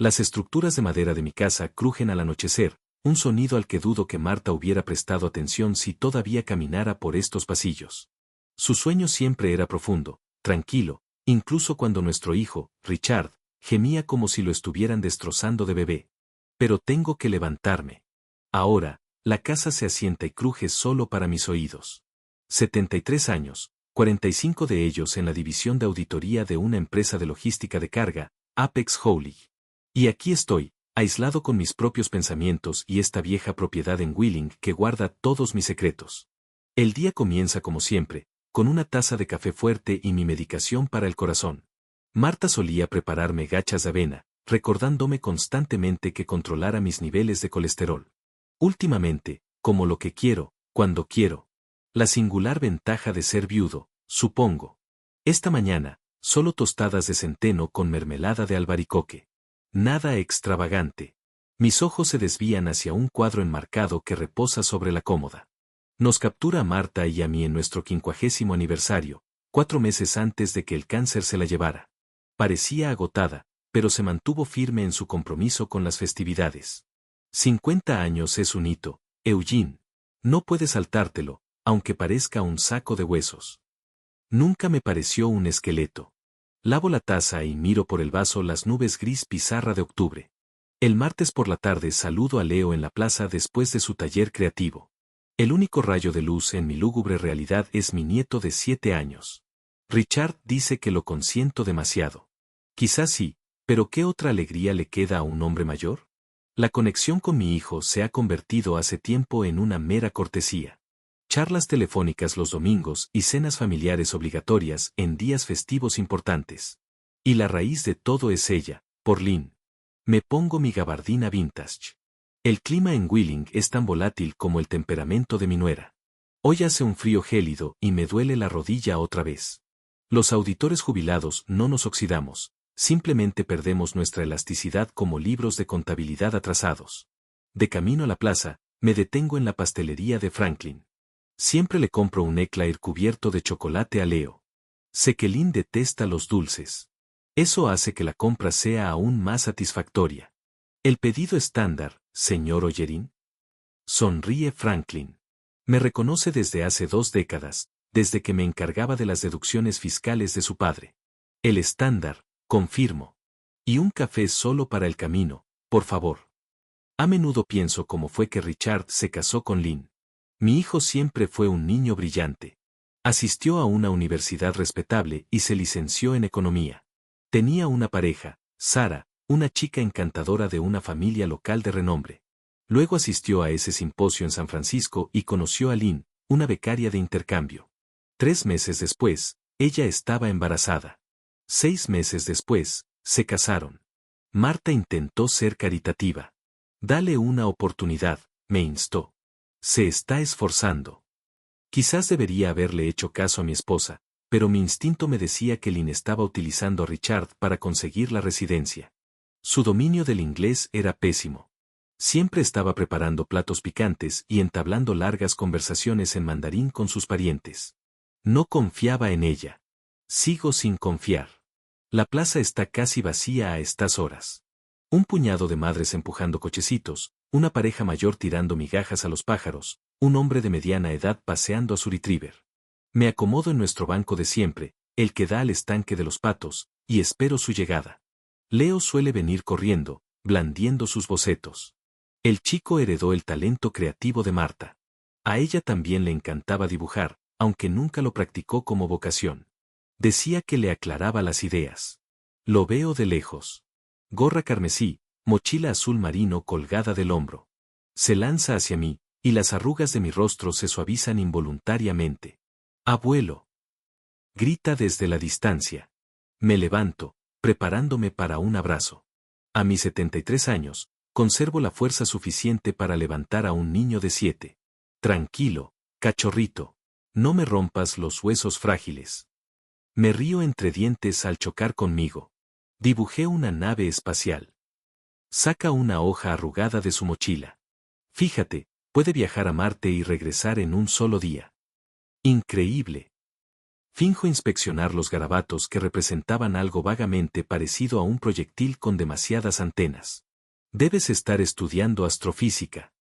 Las estructuras de madera de mi casa crujen al anochecer, un sonido al que dudo que Marta hubiera prestado atención si todavía caminara por estos pasillos. Su sueño siempre era profundo, tranquilo, incluso cuando nuestro hijo, Richard, gemía como si lo estuvieran destrozando de bebé. Pero tengo que levantarme. Ahora, la casa se asienta y cruje solo para mis oídos. 73 años, 45 de ellos en la división de auditoría de una empresa de logística de carga, Apex Holding. Y aquí estoy, aislado con mis propios pensamientos y esta vieja propiedad en Wheeling que guarda todos mis secretos. El día comienza como siempre, con una taza de café fuerte y mi medicación para el corazón. Marta solía prepararme gachas de avena, recordándome constantemente que controlara mis niveles de colesterol. Últimamente, como lo que quiero, cuando quiero. La singular ventaja de ser viudo, supongo. Esta mañana, solo tostadas de centeno con mermelada de albaricoque. Nada extravagante. Mis ojos se desvían hacia un cuadro enmarcado que reposa sobre la cómoda. Nos captura a Marta y a mí en nuestro 50º aniversario, 4 meses antes de que el cáncer se la llevara. Parecía agotada, pero se mantuvo firme en su compromiso con las festividades. 50 años es un hito, Eugene. No puedes saltártelo, aunque parezca un saco de huesos. Nunca me pareció un esqueleto. Lavo la taza y miro por el vaso las nubes gris pizarra de octubre. El martes por la tarde saludo a Leo en la plaza después de su taller creativo. El único rayo de luz en mi lúgubre realidad es mi nieto de 7 años. Richard dice que lo consiento demasiado. Quizás sí, pero ¿qué otra alegría le queda a un hombre mayor? La conexión con mi hijo se ha convertido hace tiempo en una mera cortesía. Charlas telefónicas los domingos y cenas familiares obligatorias en días festivos importantes. Y la raíz de todo es ella, por Lynn. Me pongo mi gabardina vintage. El clima en Wheeling es tan volátil como el temperamento de mi nuera. Hoy hace un frío gélido y me duele la rodilla otra vez. Los auditores jubilados no nos oxidamos, simplemente perdemos nuestra elasticidad como libros de contabilidad atrasados. De camino a la plaza, me detengo en la pastelería de Franklin. Siempre le compro un éclair cubierto de chocolate a Leo. Sé que Lynn detesta los dulces. Eso hace que la compra sea aún más satisfactoria. El pedido estándar, señor Oyerin. Sonríe Franklin. Me reconoce desde hace 2 décadas, desde que me encargaba de las deducciones fiscales de su padre. El estándar, confirmo. Y un café solo para el camino, por favor. A menudo pienso cómo fue que Richard se casó con Lynn. Mi hijo siempre fue un niño brillante. Asistió a una universidad respetable y se licenció en economía. Tenía una pareja, Sara, una chica encantadora de una familia local de renombre. Luego asistió a ese simposio en San Francisco y conoció a Lynn, una becaria de intercambio. 3 meses después, ella estaba embarazada. 6 meses después, se casaron. Marta intentó ser caritativa. Dale una oportunidad, me instó. Se está esforzando. Quizás debería haberle hecho caso a mi esposa, pero mi instinto me decía que Lynn estaba utilizando a Richard para conseguir la residencia. Su dominio del inglés era pésimo. Siempre estaba preparando platos picantes y entablando largas conversaciones en mandarín con sus parientes. No confiaba en ella. Sigo sin confiar. La plaza está casi vacía a estas horas. Un puñado de madres empujando cochecitos, una pareja mayor tirando migajas a los pájaros, un hombre de mediana edad paseando a su retriever. Me acomodo en nuestro banco de siempre, el que da al estanque de los patos, y espero su llegada. Leo suele venir corriendo, blandiendo sus bocetos. El chico heredó el talento creativo de Marta. A ella también le encantaba dibujar, aunque nunca lo practicó como vocación. Decía que le aclaraba las ideas. Lo veo de lejos. Gorra carmesí, mochila azul marino colgada del hombro. Se lanza hacia mí, y las arrugas de mi rostro se suavizan involuntariamente. ¡Abuelo! Grita desde la distancia. Me levanto, preparándome para un abrazo. A mis 73 años, conservo la fuerza suficiente para levantar a un niño de 7. Tranquilo, cachorrito. No me rompas los huesos frágiles. Me río entre dientes al chocar conmigo. Dibujé una nave espacial. Saca una hoja arrugada de su mochila. Fíjate, puede viajar a Marte y regresar en un solo día. Increíble. Finjo inspeccionar los garabatos que representaban algo vagamente parecido a un proyectil con demasiadas antenas. Debes estar estudiando astrofísica.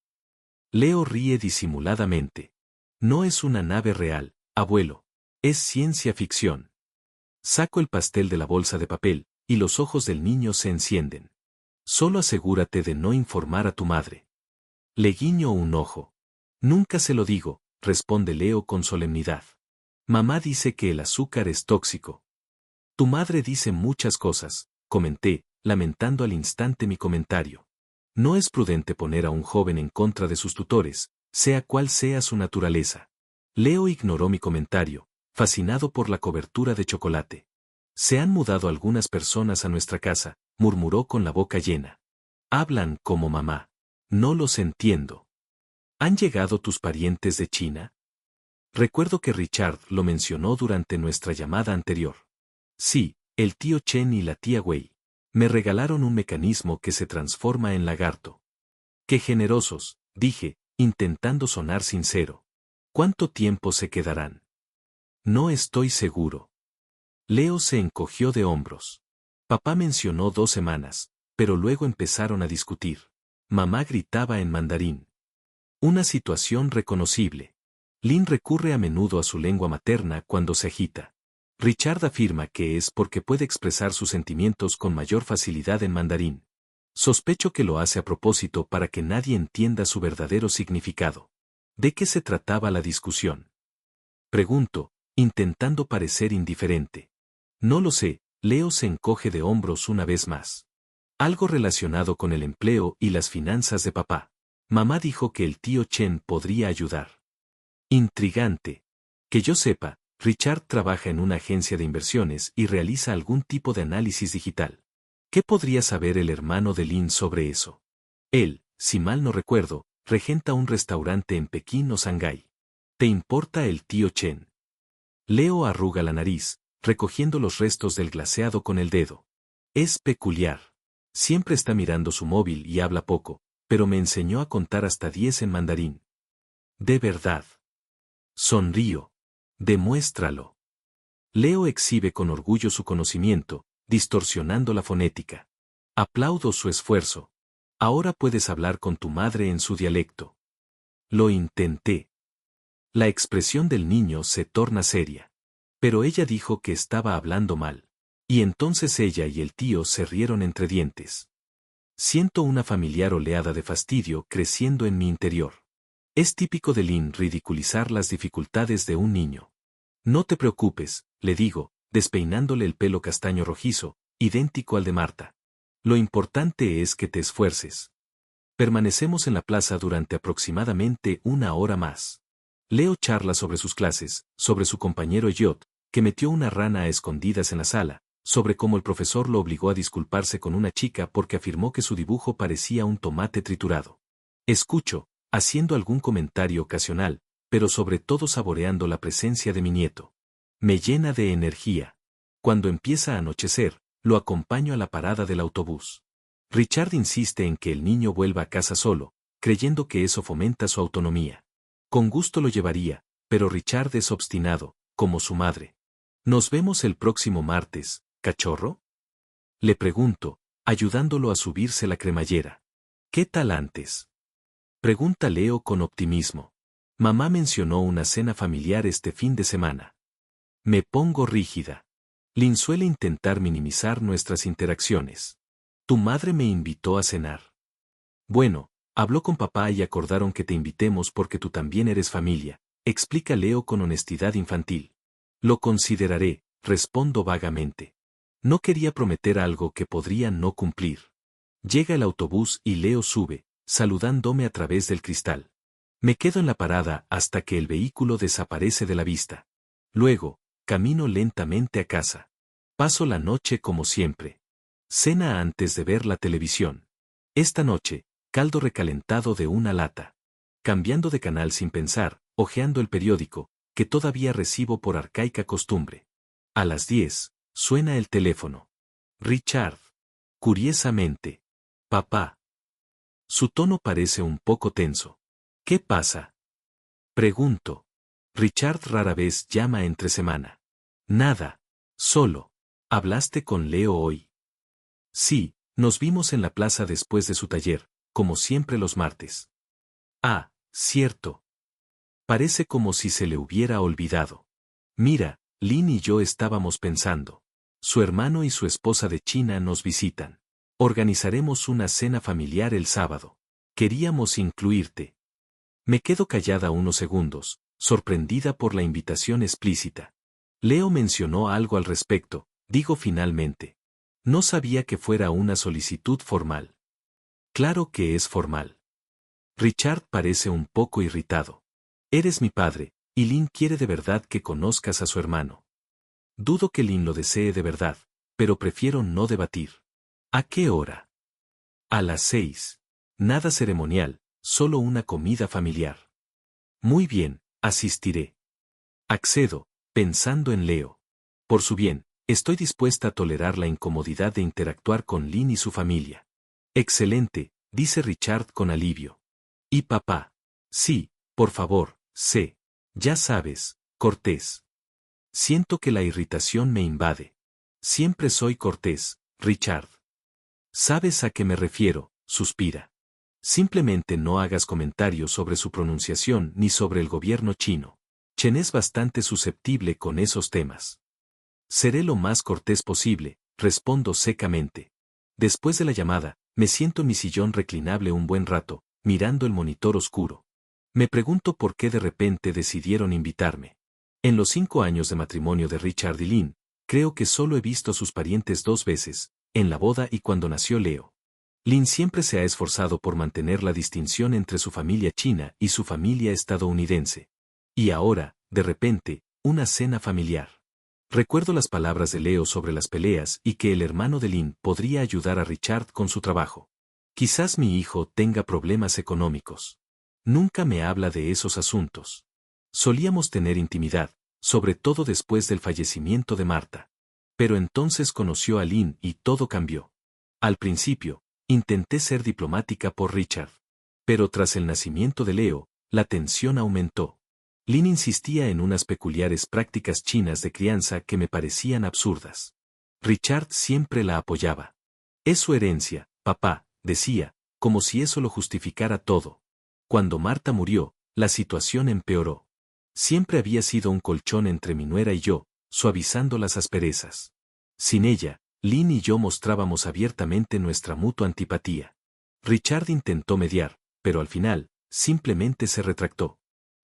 Leo ríe disimuladamente. No es una nave real, abuelo. Es ciencia ficción. Saco el pastel de la bolsa de papel, y los ojos del niño se encienden. Solo asegúrate de no informar a tu madre. Le guiño un ojo. Nunca se lo digo, responde Leo con solemnidad. Mamá dice que el azúcar es tóxico. Tu madre dice muchas cosas, comenté, lamentando al instante mi comentario. No es prudente poner a un joven en contra de sus tutores, sea cual sea su naturaleza. Leo ignoró mi comentario, fascinado por la cobertura de chocolate. Se han mudado algunas personas a nuestra casa, murmuró con la boca llena. Hablan como mamá. No los entiendo. ¿Han llegado tus parientes de China? Recuerdo que Richard lo mencionó durante nuestra llamada anterior. Sí, el tío Chen y la tía Wei. Me regalaron un mecanismo que se transforma en lagarto. Qué generosos, dije, intentando sonar sincero. ¿Cuánto tiempo se quedarán? No estoy seguro. Leo se encogió de hombros. Papá mencionó 2 semanas, pero luego empezaron a discutir. Mamá gritaba en mandarín. Una situación reconocible. Lynn recurre a menudo a su lengua materna cuando se agita. Richard afirma que es porque puede expresar sus sentimientos con mayor facilidad en mandarín. Sospecho que lo hace a propósito para que nadie entienda su verdadero significado. ¿De qué se trataba la discusión? Pregunto, intentando parecer indiferente. No lo sé, Leo se encoge de hombros una vez más. Algo relacionado con el empleo y las finanzas de papá. Mamá dijo que el tío Chen podría ayudar. Intrigante. Que yo sepa, Richard trabaja en una agencia de inversiones y realiza algún tipo de análisis digital. ¿Qué podría saber el hermano de Lynn sobre eso? Él, si mal no recuerdo, regenta un restaurante en Pekín o Shanghái. ¿Te importa el tío Chen? Leo arruga la nariz, recogiendo los restos del glaseado con el dedo. Es peculiar. Siempre está mirando su móvil y habla poco, pero me enseñó a contar hasta 10 en mandarín. De verdad. Sonrío. Demuéstralo. Leo exhibe con orgullo su conocimiento, distorsionando la fonética. Aplaudo su esfuerzo. Ahora puedes hablar con tu madre en su dialecto. Lo intenté. La expresión del niño se torna seria. Pero ella dijo que estaba hablando mal. Y entonces ella y el tío se rieron entre dientes. Siento una familiar oleada de fastidio creciendo en mi interior. Es típico de Lynn ridiculizar las dificultades de un niño. No te preocupes, le digo, despeinándole el pelo castaño rojizo, idéntico al de Marta. Lo importante es que te esfuerces. Permanecemos en la plaza durante aproximadamente 1 hora más. Leo charla sobre sus clases, sobre su compañero Elliot, que metió una rana a escondidas en la sala, sobre cómo el profesor lo obligó a disculparse con una chica porque afirmó que su dibujo parecía un tomate triturado. Escucho, haciendo algún comentario ocasional, pero sobre todo saboreando la presencia de mi nieto. Me llena de energía. Cuando empieza a anochecer, lo acompaño a la parada del autobús. Richard insiste en que el niño vuelva a casa solo, creyendo que eso fomenta su autonomía. Con gusto lo llevaría, pero Richard es obstinado, como su madre. ¿Nos vemos el próximo martes, cachorro? Le pregunto, ayudándolo a subirse la cremallera. ¿Qué tal antes? Pregunta Leo con optimismo. Mamá mencionó una cena familiar este fin de semana. Me pongo rígida. Lynn suele intentar minimizar nuestras interacciones. Tu madre me invitó a cenar. Bueno, habló con papá y acordaron que te invitemos porque tú también eres familia, explica Leo con honestidad infantil. Lo consideraré, respondo vagamente. No quería prometer algo que podría no cumplir. Llega el autobús y Leo sube, saludándome a través del cristal. Me quedo en la parada hasta que el vehículo desaparece de la vista. Luego, camino lentamente a casa. Paso la noche como siempre. Cena antes de ver la televisión. Esta noche, caldo recalentado de una lata. Cambiando de canal sin pensar, hojeando el periódico, que todavía recibo por arcaica costumbre. A las 10, suena el teléfono. Richard. Curiosamente. Papá. Su tono parece un poco tenso. ¿Qué pasa? Pregunto. Richard rara vez llama entre semana. Nada. Solo. ¿Hablaste con Leo hoy? Sí, nos vimos en la plaza después de su taller, como siempre los martes. Ah, cierto. Parece como si se le hubiera olvidado. Mira, Lin y yo estábamos pensando. Su hermano y su esposa de China nos visitan. Organizaremos una cena familiar el sábado. Queríamos incluirte. Me quedo callada unos segundos, sorprendida por la invitación explícita. Leo mencionó algo al respecto, digo finalmente. No sabía que fuera una solicitud formal. Claro que es formal. Richard parece un poco irritado. Eres mi padre, y Lin quiere de verdad que conozcas a su hermano. Dudo que Lin lo desee de verdad, pero prefiero no debatir. ¿A qué hora? A las 6. Nada ceremonial, solo una comida familiar. Muy bien, asistiré. Accedo, pensando en Leo. Por su bien, estoy dispuesta a tolerar la incomodidad de interactuar con Lin y su familia. Excelente, dice Richard con alivio. ¿Y papá? Sí, por favor, sé. Ya sabes, cortés. Siento que la irritación me invade. Siempre soy cortés, Richard. ¿Sabes a qué me refiero? Suspira. Simplemente no hagas comentarios sobre su pronunciación ni sobre el gobierno chino. Chen es bastante susceptible con esos temas. Seré lo más cortés posible, respondo secamente. Después de la llamada, me siento en mi sillón reclinable un buen rato, mirando el monitor oscuro. Me pregunto por qué de repente decidieron invitarme. En los 5 años de matrimonio de Richard y Lin, creo que solo he visto a sus parientes 2 veces, en la boda y cuando nació Leo. Lin siempre se ha esforzado por mantener la distinción entre su familia china y su familia estadounidense. Y ahora, de repente, una cena familiar. Recuerdo las palabras de Leo sobre las peleas y que el hermano de Lin podría ayudar a Richard con su trabajo. Quizás mi hijo tenga problemas económicos. Nunca me habla de esos asuntos. Solíamos tener intimidad, sobre todo después del fallecimiento de Marta. Pero entonces conoció a Lin y todo cambió. Al principio, intenté ser diplomática por Richard. Pero tras el nacimiento de Leo, la tensión aumentó. Lin insistía en unas peculiares prácticas chinas de crianza que me parecían absurdas. Richard siempre la apoyaba. Es su herencia, papá, decía, como si eso lo justificara todo. Cuando Marta murió, la situación empeoró. Siempre había sido un colchón entre mi nuera y yo, suavizando las asperezas. Sin ella, Lin y yo mostrábamos abiertamente nuestra mutua antipatía. Richard intentó mediar, pero al final, simplemente se retractó.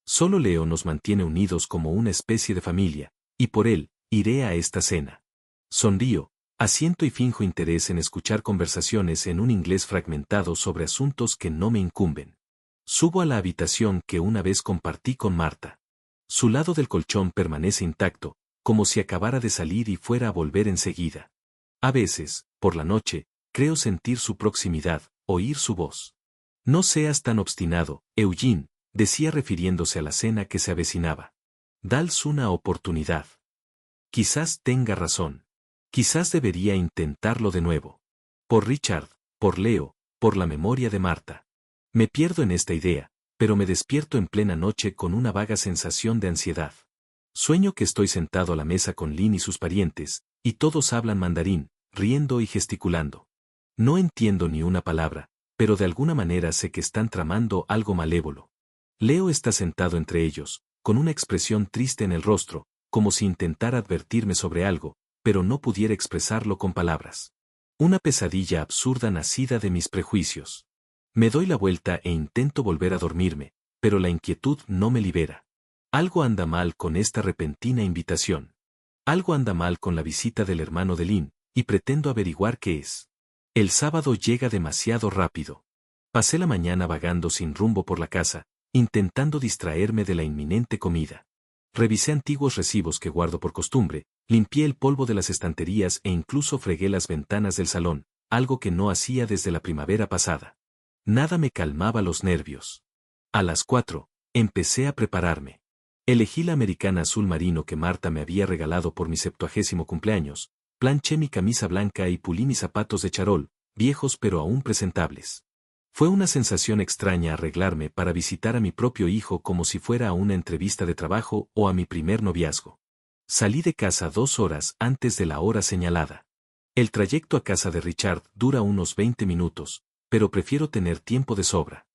Solo Leo nos mantiene unidos como una especie de familia, y por él, iré a esta cena. Sonrío, asiento y finjo interés en escuchar conversaciones en un inglés fragmentado sobre asuntos que no me incumben. Subo a la habitación que una vez compartí con Marta. Su lado del colchón permanece intacto, como si acabara de salir y fuera a volver enseguida. A veces, por la noche, creo sentir su proximidad, oír su voz. No seas tan obstinado, Eugene, decía refiriéndose a la cena que se avecinaba. Dals una oportunidad. Quizás tenga razón. Quizás debería intentarlo de nuevo. Por Richard, por Leo, por la memoria de Marta. Me pierdo en esta idea, pero me despierto en plena noche con una vaga sensación de ansiedad. Sueño que estoy sentado a la mesa con Lin y sus parientes, y todos hablan mandarín, riendo y gesticulando. No entiendo ni una palabra, pero de alguna manera sé que están tramando algo malévolo. Leo está sentado entre ellos, con una expresión triste en el rostro, como si intentara advertirme sobre algo, pero no pudiera expresarlo con palabras. Una pesadilla absurda nacida de mis prejuicios. Me doy la vuelta e intento volver a dormirme, pero la inquietud no me libera. Algo anda mal con esta repentina invitación. Algo anda mal con la visita del hermano de Lin, y pretendo averiguar qué es. El sábado llega demasiado rápido. Pasé la mañana vagando sin rumbo por la casa, intentando distraerme de la inminente comida. Revisé antiguos recibos que guardo por costumbre, limpié el polvo de las estanterías e incluso fregué las ventanas del salón, algo que no hacía desde la primavera pasada. Nada me calmaba los nervios. A las 4, empecé a prepararme. Elegí la americana azul marino que Marta me había regalado por mi 70º cumpleaños, planché mi camisa blanca y pulí mis zapatos de charol, viejos pero aún presentables. Fue una sensación extraña arreglarme para visitar a mi propio hijo como si fuera a una entrevista de trabajo o a mi primer noviazgo. Salí de casa 2 horas antes de la hora señalada. El trayecto a casa de Richard dura unos 20 minutos, pero prefiero tener tiempo de sobra.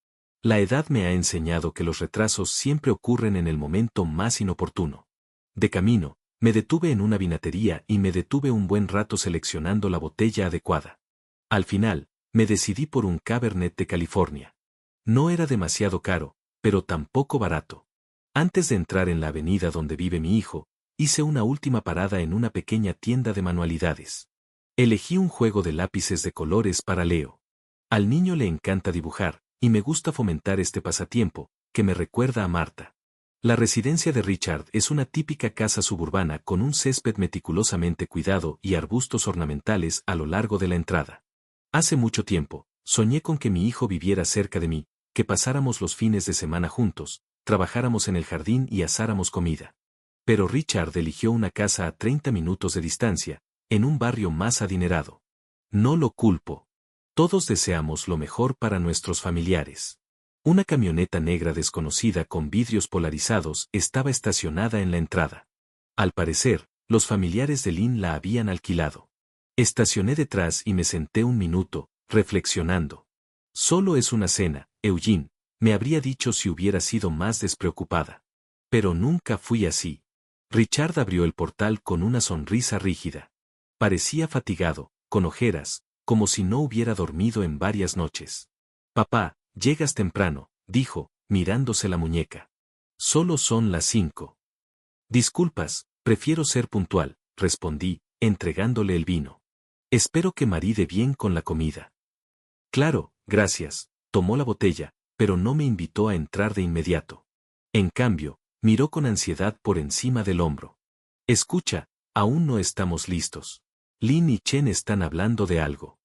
La edad me ha enseñado que los retrasos siempre ocurren en el momento más inoportuno. De camino, me detuve en una vinatería y me detuve un buen rato seleccionando la botella adecuada. Al final, me decidí por un Cabernet de California. No era demasiado caro, pero tampoco barato. Antes de entrar en la avenida donde vive mi hijo, hice una última parada en una pequeña tienda de manualidades. Elegí un juego de lápices de colores para Leo. Al niño le encanta dibujar, y me gusta fomentar este pasatiempo, que me recuerda a Marta. La residencia de Richard es una típica casa suburbana con un césped meticulosamente cuidado y arbustos ornamentales a lo largo de la entrada. Hace mucho tiempo, soñé con que mi hijo viviera cerca de mí, que pasáramos los fines de semana juntos, trabajáramos en el jardín y asáramos comida. Pero Richard eligió una casa a 30 minutos de distancia, en un barrio más adinerado. No lo culpo. Todos deseamos lo mejor para nuestros familiares. Una camioneta negra desconocida con vidrios polarizados estaba estacionada en la entrada. Al parecer, los familiares de Lynn la habían alquilado. Estacioné detrás y me senté un minuto, reflexionando. Solo es una cena, Eugene, me habría dicho si hubiera sido más despreocupada. Pero nunca fui así. Richard abrió el portal con una sonrisa rígida. Parecía fatigado, con ojeras, como si no hubiera dormido en varias noches. Papá, llegas temprano, dijo, mirándose la muñeca. Solo son las 5. Disculpas, prefiero ser puntual, respondí, entregándole el vino. Espero que maride bien con la comida. Claro, gracias, tomó la botella, pero no me invitó a entrar de inmediato. En cambio, miró con ansiedad por encima del hombro. Escucha, aún no estamos listos. Lin y Chen están hablando de algo.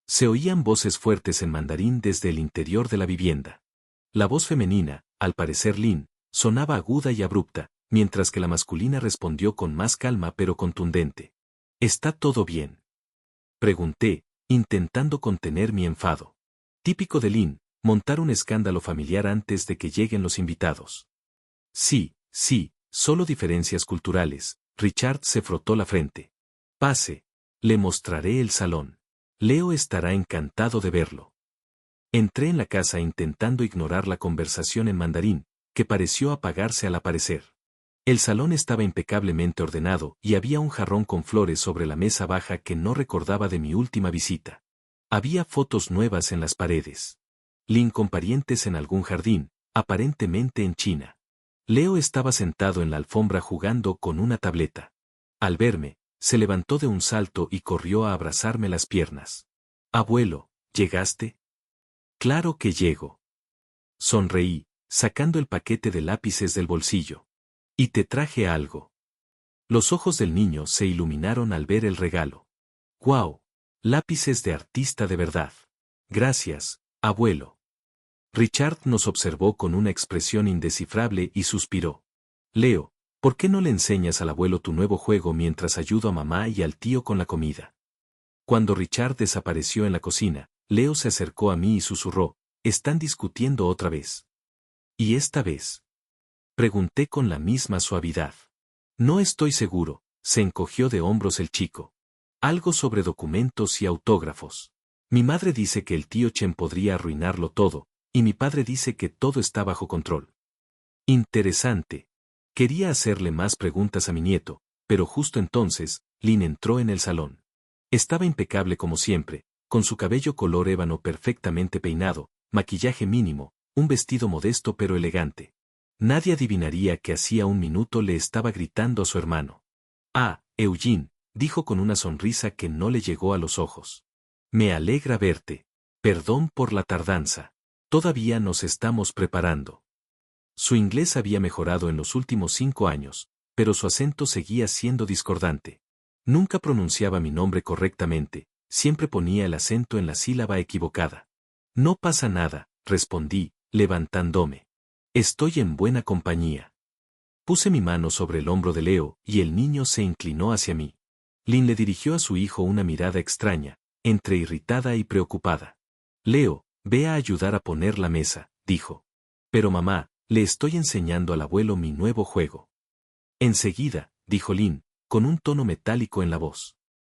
Se oían voces fuertes en mandarín desde el interior de la vivienda. La voz femenina, al parecer Lin, sonaba aguda y abrupta, mientras que la masculina respondió con más calma pero contundente. ¿Está todo bien?, pregunté, intentando contener mi enfado. Típico de Lin, montar un escándalo familiar antes de que lleguen los invitados. Sí, solo diferencias culturales. Richard se frotó la frente. Pase. Le mostraré el salón. Leo estará encantado de verlo. Entré en la casa intentando ignorar la conversación en mandarín, que pareció apagarse al aparecer. El salón estaba impecablemente ordenado y había un jarrón con flores sobre la mesa baja que no recordaba de mi última visita. Había fotos nuevas en las paredes. Lin con parientes en algún jardín, aparentemente en China. Leo estaba sentado en la alfombra jugando con una tableta. Al verme, se levantó de un salto y corrió a abrazarme las piernas. Abuelo, ¿llegaste? Claro que llego. Sonreí, sacando el paquete de lápices del bolsillo. Y te traje algo. Los ojos del niño se iluminaron al ver el regalo. ¡Guau! Lápices de artista de verdad. Gracias, abuelo. Richard nos observó con una expresión indescifrable y suspiró. Leo, ¿por qué no le enseñas al abuelo tu nuevo juego mientras ayudo a mamá y al tío con la comida? Cuando Richard desapareció en la cocina, Leo se acercó a mí y susurró, ¿están discutiendo otra vez? ¿Y esta vez? Pregunté con la misma suavidad. No estoy seguro, se encogió de hombros el chico. Algo sobre documentos y autógrafos. Mi madre dice que el tío Chen podría arruinarlo todo, y mi padre dice que todo está bajo control. Interesante. Quería hacerle más preguntas a mi nieto, pero justo entonces, Lin entró en el salón. Estaba impecable como siempre, con su cabello color ébano perfectamente peinado, maquillaje mínimo, un vestido modesto pero elegante. Nadie adivinaría que hacía un minuto le estaba gritando a su hermano. Ah, Eugene, dijo con una sonrisa que no le llegó a los ojos. Me alegra verte. Perdón por la tardanza. Todavía nos estamos preparando. Su inglés había mejorado en los últimos 5 años, pero su acento seguía siendo discordante. Nunca pronunciaba mi nombre correctamente, siempre ponía el acento en la sílaba equivocada. No pasa nada, respondí, levantándome. Estoy en buena compañía. Puse mi mano sobre el hombro de Leo y el niño se inclinó hacia mí. Lin le dirigió a su hijo una mirada extraña, entre irritada y preocupada. Leo, ve a ayudar a poner la mesa, dijo. Pero mamá, le estoy enseñando al abuelo mi nuevo juego. Enseguida, dijo Lin, con un tono metálico en la voz.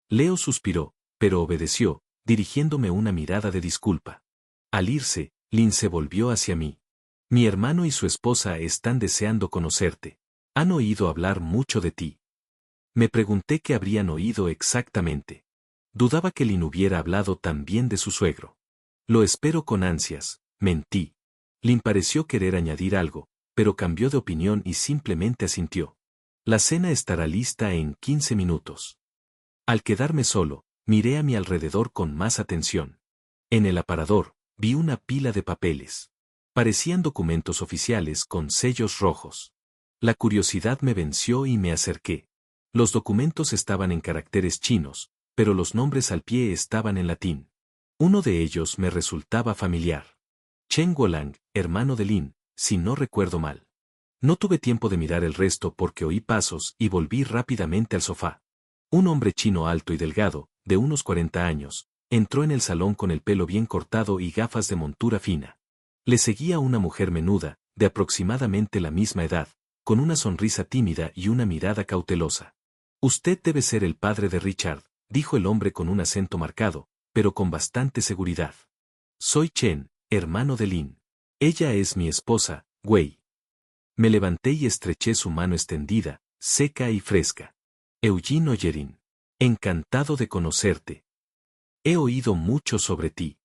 Leo suspiró, pero obedeció, dirigiéndome una mirada de disculpa. Al irse, Lin se volvió hacia mí. Mi hermano y su esposa están deseando conocerte. Han oído hablar mucho de ti. Me pregunté qué habrían oído exactamente. Dudaba que Lin hubiera hablado tan bien de su suegro. Lo espero con ansias, mentí. Lin pareció querer añadir algo, pero cambió de opinión y simplemente asintió. La cena estará lista en 15 minutos. Al quedarme solo, miré a mi alrededor con más atención. En el aparador, vi una pila de papeles. Parecían documentos oficiales con sellos rojos. La curiosidad me venció y me acerqué. Los documentos estaban en caracteres chinos, pero los nombres al pie estaban en latín. Uno de ellos me resultaba familiar. Chen Wolang, hermano de Lin, si no recuerdo mal. No tuve tiempo de mirar el resto porque oí pasos y volví rápidamente al sofá. Un hombre chino alto y delgado, de unos 40 años, entró en el salón con el pelo bien cortado y gafas de montura fina. Le seguía una mujer menuda, de aproximadamente la misma edad, con una sonrisa tímida y una mirada cautelosa. Usted debe ser el padre de Richard, dijo el hombre con un acento marcado, pero con bastante seguridad. Soy Chen, hermano de Lin. Ella es mi esposa, Wei. Me levanté y estreché su mano extendida, seca y fresca. Eugene Ollerin. Encantado de conocerte. He oído mucho sobre ti.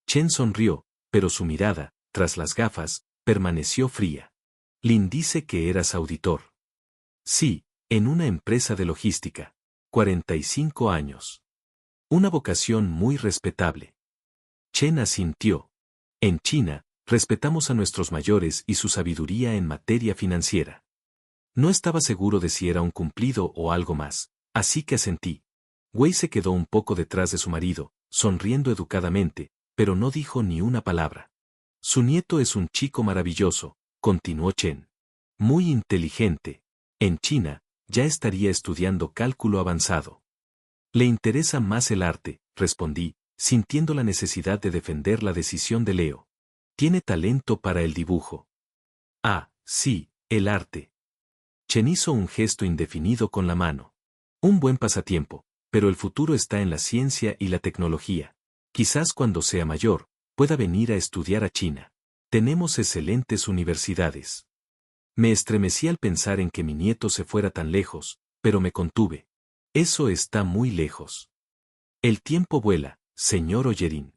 Chen sonrió, pero su mirada, tras las gafas, permaneció fría. Lin dice que eras auditor. Sí, en una empresa de logística. 45 años. Una vocación muy respetable. Chen asintió. En China, respetamos a nuestros mayores y su sabiduría en materia financiera. No estaba seguro de si era un cumplido o algo más, así que asentí. Wei se quedó un poco detrás de su marido, sonriendo educadamente, pero no dijo ni una palabra. Su nieto es un chico maravilloso, continuó Chen. Muy inteligente. En China, ya estaría estudiando cálculo avanzado. Le interesa más el arte, respondí, sintiendo la necesidad de defender la decisión de Leo. Tiene talento para el dibujo. Ah, sí, el arte. Chen hizo un gesto indefinido con la mano. Un buen pasatiempo, pero el futuro está en la ciencia y la tecnología. Quizás cuando sea mayor, pueda venir a estudiar a China. Tenemos excelentes universidades. Me estremecí al pensar en que mi nieto se fuera tan lejos, pero me contuve. Eso está muy lejos. El tiempo vuela, señor Ollerin.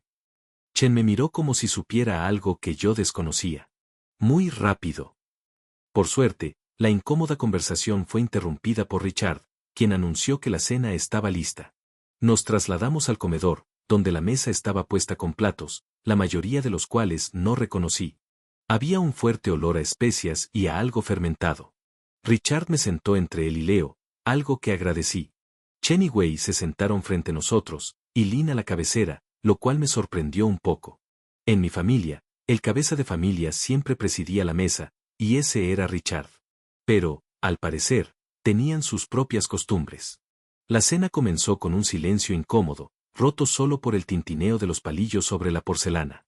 Chen me miró como si supiera algo que yo desconocía. Muy rápido. Por suerte, la incómoda conversación fue interrumpida por Richard, quien anunció que la cena estaba lista. Nos trasladamos al comedor, donde la mesa estaba puesta con platos, la mayoría de los cuales no reconocí. Había un fuerte olor a especias y a algo fermentado. Richard me sentó entre él y Leo, algo que agradecí. Chen y Wei se sentaron frente a nosotros, y Lin a la cabecera, lo cual me sorprendió un poco. En mi familia, el cabeza de familia siempre presidía la mesa, y ese era Richard. Pero, al parecer, tenían sus propias costumbres. La cena comenzó con un silencio incómodo, roto solo por el tintineo de los palillos sobre la porcelana.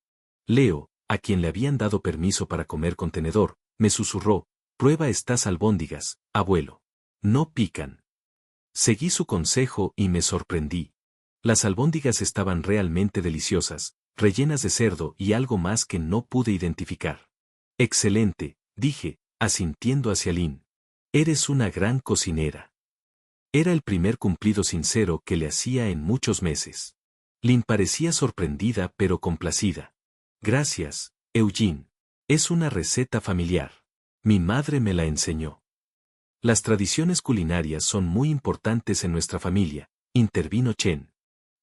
Leo, a quien le habían dado permiso para comer con tenedor, me susurró, prueba estas albóndigas, abuelo. No pican. Seguí su consejo y me sorprendí. Las albóndigas estaban realmente deliciosas, rellenas de cerdo y algo más que no pude identificar. Excelente, dije, asintiendo hacia Lin. Eres una gran cocinera. Era el primer cumplido sincero que le hacía en muchos meses. Lin parecía sorprendida pero complacida. Gracias, Eugene. Es una receta familiar. Mi madre me la enseñó. Las tradiciones culinarias son muy importantes en nuestra familia, intervino Chen.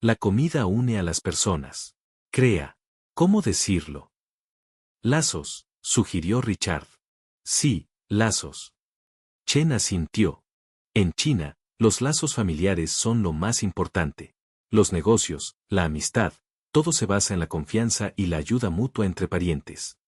La comida une a las personas. Crea. ¿Cómo decirlo? Lazos, sugirió Richard. Sí, lazos. Chen asintió. En China, los lazos familiares son lo más importante. Los negocios, la amistad, todo se basa en la confianza y la ayuda mutua entre parientes.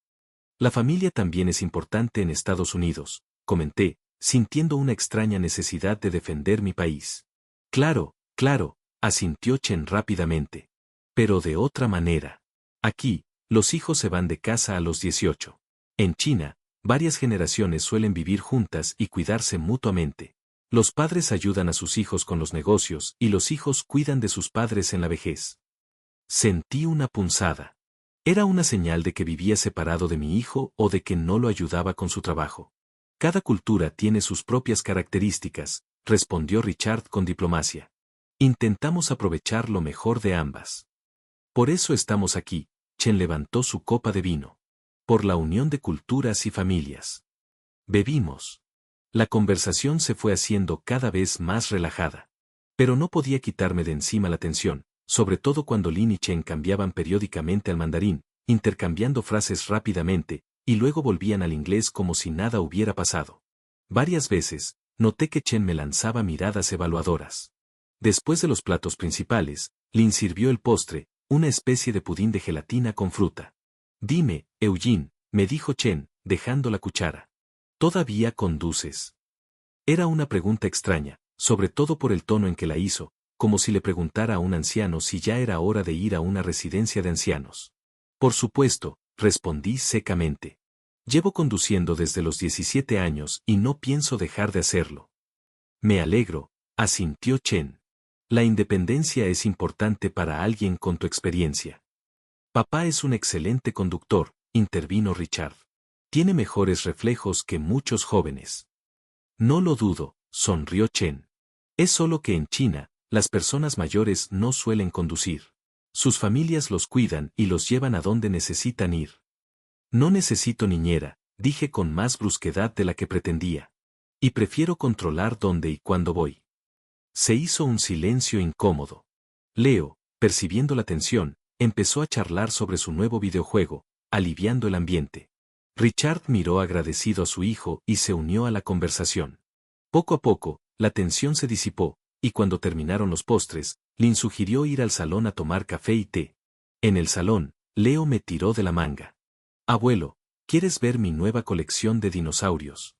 La familia también es importante en Estados Unidos, comenté, sintiendo una extraña necesidad de defender mi país. Claro, claro, asintió Chen rápidamente. Pero de otra manera. Aquí, los hijos se van de casa a los 18. En China, varias generaciones suelen vivir juntas y cuidarse mutuamente. Los padres ayudan a sus hijos con los negocios y los hijos cuidan de sus padres en la vejez. Sentí una punzada. Era una señal de que vivía separado de mi hijo o de que no lo ayudaba con su trabajo. Cada cultura tiene sus propias características, respondió Richard con diplomacia. Intentamos aprovechar lo mejor de ambas. Por eso estamos aquí. Chen levantó su copa de vino. Por la unión de culturas y familias. Bebimos. La conversación se fue haciendo cada vez más relajada. Pero no podía quitarme de encima la tensión, sobre todo cuando Lin y Chen cambiaban periódicamente al mandarín, intercambiando frases rápidamente, y luego volvían al inglés como si nada hubiera pasado. Varias veces, noté que Chen me lanzaba miradas evaluadoras. Después de los platos principales, Lin sirvió el postre, una especie de pudín de gelatina con fruta. Dime, Eugene, me dijo Chen, dejando la cuchara. ¿Todavía conduces? Era una pregunta extraña, sobre todo por el tono en que la hizo, como si le preguntara a un anciano si ya era hora de ir a una residencia de ancianos. Por supuesto, respondí secamente. Llevo conduciendo desde los 17 años y no pienso dejar de hacerlo. Me alegro, asintió Chen. La independencia es importante para alguien con tu experiencia. Papá es un excelente conductor, intervino Richard. Tiene mejores reflejos que muchos jóvenes. No lo dudo, sonrió Chen. Es solo que en China, las personas mayores no suelen conducir. Sus familias los cuidan y los llevan a donde necesitan ir. No necesito niñera, dije con más brusquedad de la que pretendía. Y prefiero controlar dónde y cuándo voy. Se hizo un silencio incómodo. Leo, percibiendo la tensión, empezó a charlar sobre su nuevo videojuego, aliviando el ambiente. Richard miró agradecido a su hijo y se unió a la conversación. Poco a poco, la tensión se disipó, y cuando terminaron los postres, Lin sugirió ir al salón a tomar café y té. En el salón, Leo me tiró de la manga. Abuelo, ¿quieres ver mi nueva colección de dinosaurios?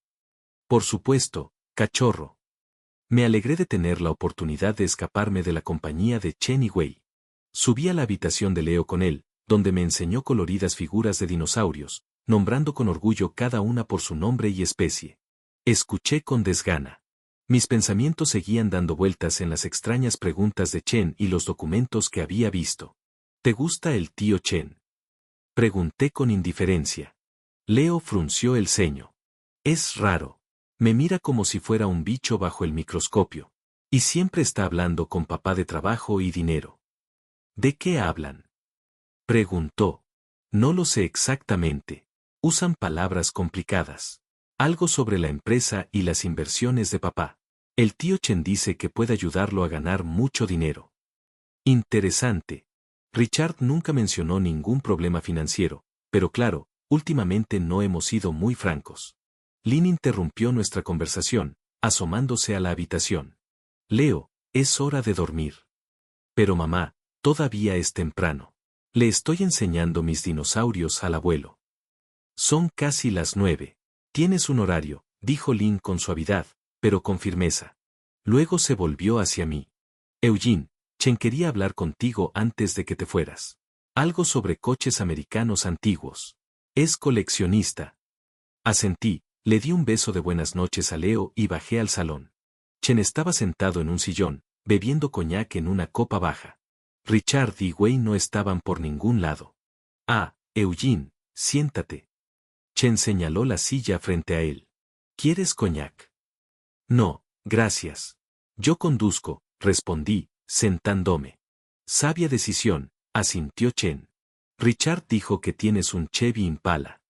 Por supuesto, cachorro. Me alegré de tener la oportunidad de escaparme de la compañía de Chen y Wei. Subí a la habitación de Leo con él, donde me enseñó coloridas figuras de dinosaurios, nombrando con orgullo cada una por su nombre y especie. Escuché con desgana. Mis pensamientos seguían dando vueltas en las extrañas preguntas de Chen y los documentos que había visto. ¿Te gusta el tío Chen? Pregunté con indiferencia. Leo frunció el ceño. Es raro. Me mira como si fuera un bicho bajo el microscopio. Y siempre está hablando con papá de trabajo y dinero. ¿De qué hablan? Preguntó. No lo sé exactamente. Usan palabras complicadas. Algo sobre la empresa y las inversiones de papá. El tío Chen dice que puede ayudarlo a ganar mucho dinero. Interesante. Richard nunca mencionó ningún problema financiero, pero claro, últimamente no hemos sido muy francos. Lin interrumpió nuestra conversación, asomándose a la habitación. Leo, es hora de dormir. Pero mamá, todavía es temprano. Le estoy enseñando mis dinosaurios al abuelo. Son casi las 9. Tienes un horario, dijo Lin con suavidad, pero con firmeza. Luego se volvió hacia mí. Eugene, Chen quería hablar contigo antes de que te fueras. Algo sobre coches americanos antiguos. Es coleccionista. Asentí, le di un beso de buenas noches a Leo y bajé al salón. Chen estaba sentado en un sillón, bebiendo coñac en una copa baja. Richard y Wei no estaban por ningún lado. Ah, Eugene, siéntate. Chen señaló la silla frente a él. ¿Quieres coñac? No, gracias. Yo conduzco, respondí, sentándome. Sabia decisión, asintió Chen. Richard dijo que tienes un Chevy Impala.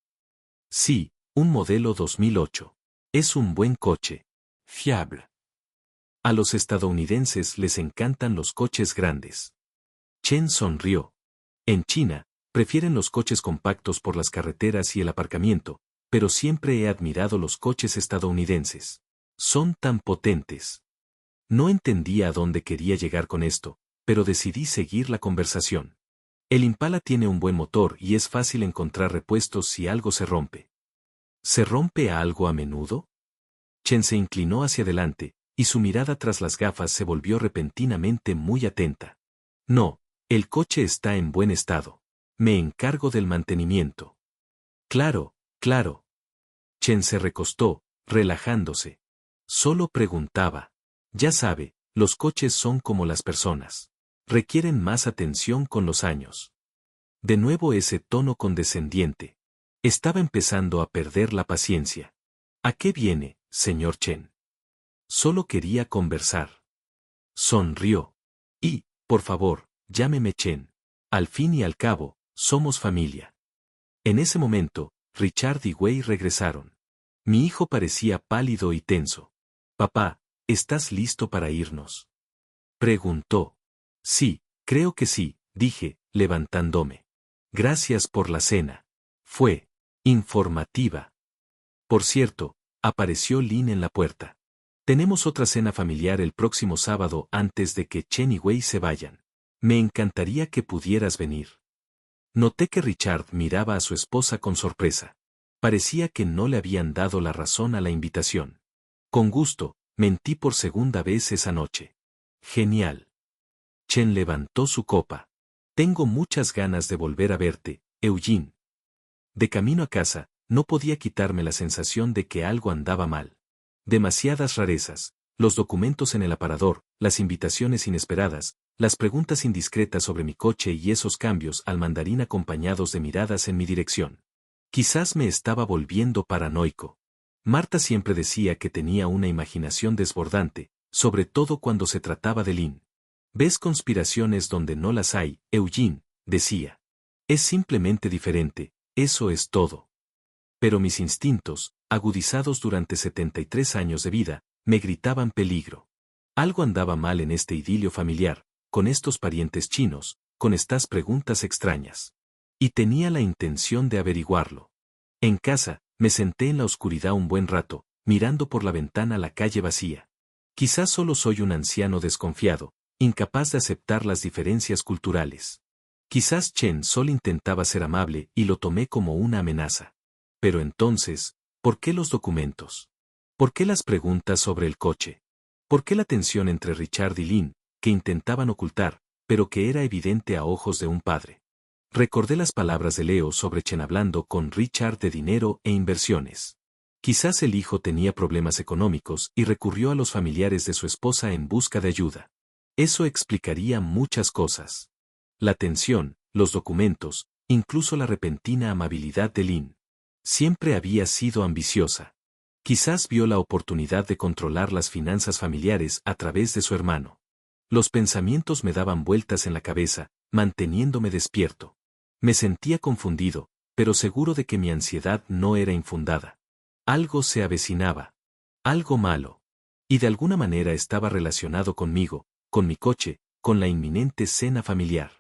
Sí, un modelo 2008. Es un buen coche. Fiable. A los estadounidenses les encantan los coches grandes. Chen sonrió. En China, prefieren los coches compactos por las carreteras y el aparcamiento, pero siempre he admirado los coches estadounidenses. Son tan potentes. No entendía a dónde quería llegar con esto, pero decidí seguir la conversación. El Impala tiene un buen motor y es fácil encontrar repuestos si algo se rompe. ¿Se rompe algo a menudo? Chen se inclinó hacia adelante, y su mirada tras las gafas se volvió repentinamente muy atenta. No, el coche está en buen estado. Me encargo del mantenimiento. Claro, claro. Chen se recostó, relajándose. Solo preguntaba. Ya sabe, los coches son como las personas. Requieren más atención con los años. De nuevo ese tono condescendiente. Estaba empezando a perder la paciencia. ¿A qué viene, señor Chen? Solo quería conversar. Sonrió. Y, por favor, llámeme Chen. Al fin y al cabo, somos familia. En ese momento, Richard y Wei regresaron. Mi hijo parecía pálido y tenso. Papá, ¿estás listo para irnos? Preguntó. Sí, creo que sí, dije, levantándome. Gracias por la cena. Fue informativa. Por cierto, apareció Lin en la puerta. Tenemos otra cena familiar el próximo sábado antes de que Chen y Wei se vayan. Me encantaría que pudieras venir. Noté que Richard miraba a su esposa con sorpresa. Parecía que no le habían dado la razón a la invitación. Con gusto, mentí por segunda vez esa noche. Genial. Chen levantó su copa. Tengo muchas ganas de volver a verte, Eugene. De camino a casa, no podía quitarme la sensación de que algo andaba mal. Demasiadas rarezas, los documentos en el aparador, las invitaciones inesperadas, las preguntas indiscretas sobre mi coche y esos cambios al mandarín acompañados de miradas en mi dirección. Quizás me estaba volviendo paranoico. Marta siempre decía que tenía una imaginación desbordante, sobre todo cuando se trataba de Lin. ¿Ves conspiraciones donde no las hay, Eugene? Decía. Es simplemente diferente, eso es todo. Pero mis instintos, agudizados durante 73 años de vida, me gritaban peligro. Algo andaba mal en este idilio familiar, con estos parientes chinos, con estas preguntas extrañas. Y tenía la intención de averiguarlo. En casa, me senté en la oscuridad un buen rato, mirando por la ventana la calle vacía. Quizás solo soy un anciano desconfiado, incapaz de aceptar las diferencias culturales. Quizás Chen solo intentaba ser amable y lo tomé como una amenaza. Pero entonces, ¿por qué los documentos? ¿Por qué las preguntas sobre el coche? ¿Por qué la tensión entre Richard y Lin, que intentaban ocultar, pero que era evidente a ojos de un padre? Recordé las palabras de Leo sobre Chen hablando con Richard de dinero e inversiones. Quizás el hijo tenía problemas económicos y recurrió a los familiares de su esposa en busca de ayuda. Eso explicaría muchas cosas. La tensión, los documentos, incluso la repentina amabilidad de Lin. Siempre había sido ambiciosa. Quizás vio la oportunidad de controlar las finanzas familiares a través de su hermano. Los pensamientos me daban vueltas en la cabeza, manteniéndome despierto. Me sentía confundido, pero seguro de que mi ansiedad no era infundada. Algo se avecinaba. Algo malo. Y de alguna manera estaba relacionado conmigo, con mi coche, con la inminente cena familiar.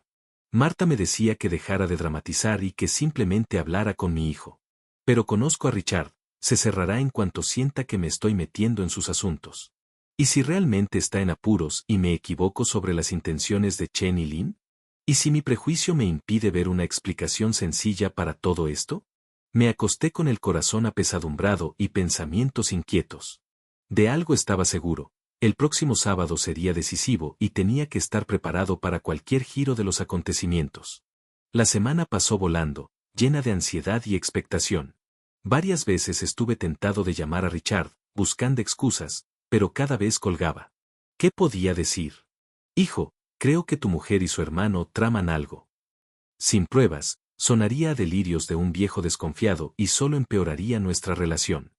Marta me decía que dejara de dramatizar y que simplemente hablara con mi hijo. Pero conozco a Richard, se cerrará en cuanto sienta que me estoy metiendo en sus asuntos. ¿Y si realmente está en apuros y me equivoco sobre las intenciones de Chen y Lin? ¿Y si mi prejuicio me impide ver una explicación sencilla para todo esto? Me acosté con el corazón apesadumbrado y pensamientos inquietos. De algo estaba seguro. El próximo sábado sería decisivo y tenía que estar preparado para cualquier giro de los acontecimientos. La semana pasó volando, llena de ansiedad y expectación. Varias veces estuve tentado de llamar a Richard, buscando excusas, pero cada vez colgaba. ¿Qué podía decir? Hijo, creo que tu mujer y su hermano traman algo. Sin pruebas, sonaría a delirios de un viejo desconfiado y solo empeoraría nuestra relación.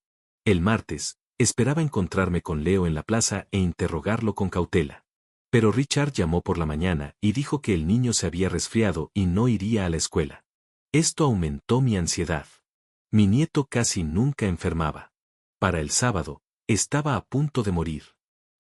El martes, esperaba encontrarme con Leo en la plaza e interrogarlo con cautela. Pero Richard llamó por la mañana y dijo que el niño se había resfriado y no iría a la escuela. Esto aumentó mi ansiedad. Mi nieto casi nunca enfermaba. Para el sábado, estaba a punto de morir.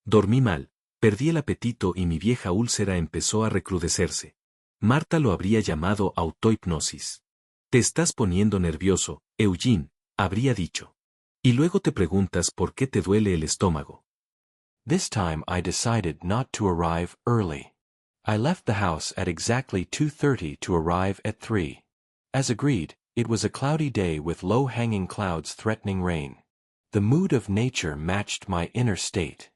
Dormí mal, perdí el apetito y mi vieja úlcera empezó a recrudecerse. Marta lo habría llamado autohipnosis. Te estás poniendo nervioso, Eugene, habría dicho. Y luego te preguntas por qué te duele el estómago. This time I decided not to arrive early. I left the house at exactly 2:30 to arrive at 3. As agreed, it was a cloudy day with low-hanging clouds threatening rain. The mood of nature matched my inner state.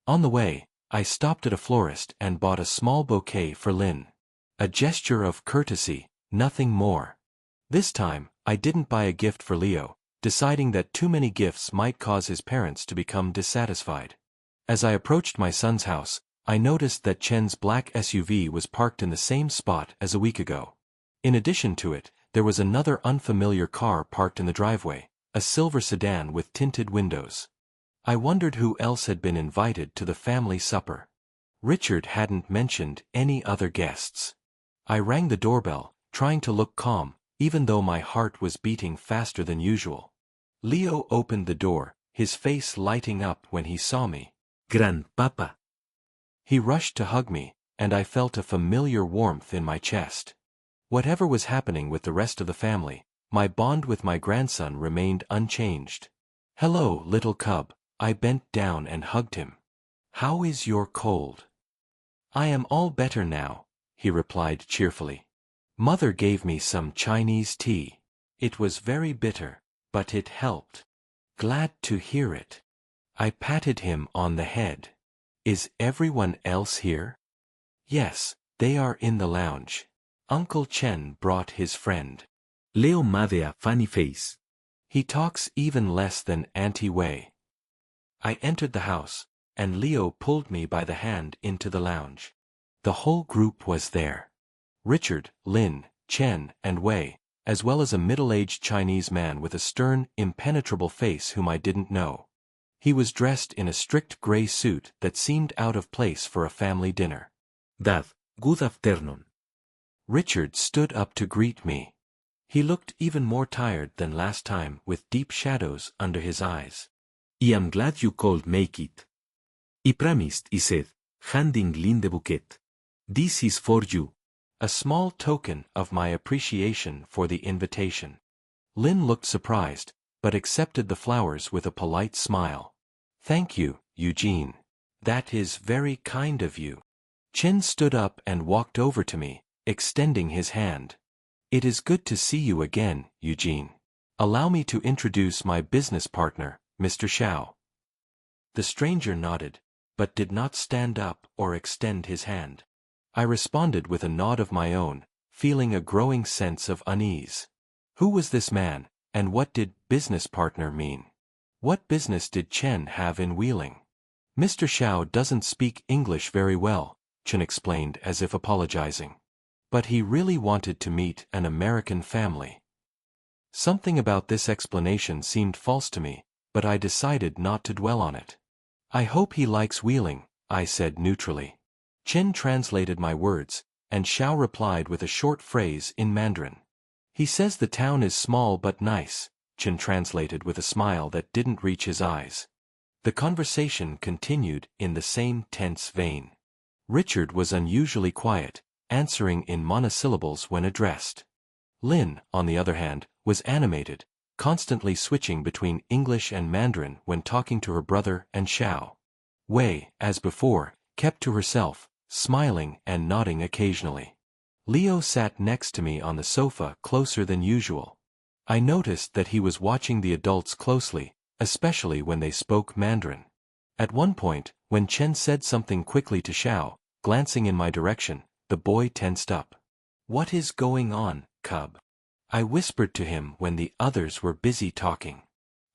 On the way, I stopped at a florist and bought a small bouquet for Lynn. A gesture of courtesy, nothing more. This time, I didn't buy a gift for Leo, deciding that too many gifts might cause his parents to become dissatisfied. As I approached my son's house, I noticed that Chen's black SUV was parked in the same spot as a week ago. In addition to it, there was another unfamiliar car parked in the driveway, a silver sedan with tinted windows. I wondered who else had been invited to the family supper. Richard hadn't mentioned any other guests. I rang the doorbell, trying to look calm, even though my heart was beating faster than usual. Leo opened the door, his face lighting up when he saw me. Grandpapa. He rushed to hug me, and I felt a familiar warmth in my chest. Whatever was happening with the rest of the family, my bond with my grandson remained unchanged. "Hello, little cub," I bent down and hugged him. "How is your cold?" "I am all better now," he replied cheerfully. "Mother gave me some Chinese tea. It was very bitter, but it helped." "Glad to hear it." I patted him on the head. "Is everyone else here?" "Yes, they are in the lounge. Uncle Chen brought his friend." Leo made a funny face. "He talks even less than Auntie Wei." I entered the house, and Leo pulled me by the hand into the lounge. The whole group was there. Richard, Lin, Chen, and Wei, as well as a middle-aged Chinese man with a stern, impenetrable face whom I didn't know. He was dressed in a strict gray suit that seemed out of place for a family dinner. "Dad, good afternoon." Richard stood up to greet me. He looked even more tired than last time, with deep shadows under his eyes. "I am glad you could make it." "I promised," he said, handing Lin the bouquet. "This is for you." A small token of my appreciation for the invitation. Lin looked surprised, but accepted the flowers with a polite smile. "Thank you, Eugene. That is very kind of you." Chen stood up and walked over to me, extending his hand. "It is good to see you again, Eugene. Allow me to introduce my business partner, Mr. Xiao." The stranger nodded, but did not stand up or extend his hand. I responded with a nod of my own, feeling a growing sense of unease. Who was this man, and what did business partner mean? What business did Chen have in Wheeling? "Mr. Xiao doesn't speak English very well," Chen explained as if apologizing. But he really wanted to meet an American family. Something about this explanation seemed false to me, but I decided not to dwell on it. "I hope he likes Wheeling," I said neutrally. Chen translated my words, and Xiao replied with a short phrase in Mandarin. "He says the town is small but nice," Chen translated with a smile that didn't reach his eyes. The conversation continued in the same tense vein. Richard was unusually quiet, answering in monosyllables when addressed. Lin, on the other hand, was animated, constantly switching between English and Mandarin when talking to her brother and Xiao. Wei, as before, kept to herself, smiling and nodding occasionally. Leo sat next to me on the sofa closer than usual. I noticed that he was watching the adults closely, especially when they spoke Mandarin. At one point, when Chen said something quickly to Xiao, glancing in my direction, the boy tensed up. "What is going on, cub?" I whispered to him when the others were busy talking.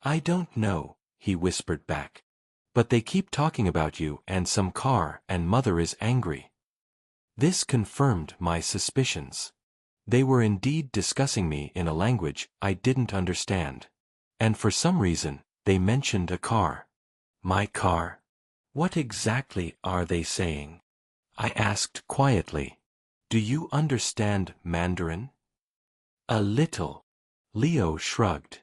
"I don't know," he whispered back. "But they keep talking about you and some car, and mother is angry." This confirmed my suspicions. They were indeed discussing me in a language I didn't understand. And for some reason, they mentioned a car. My car? What exactly are they saying? I asked quietly. "Do you understand Mandarin?" "A little." Leo shrugged.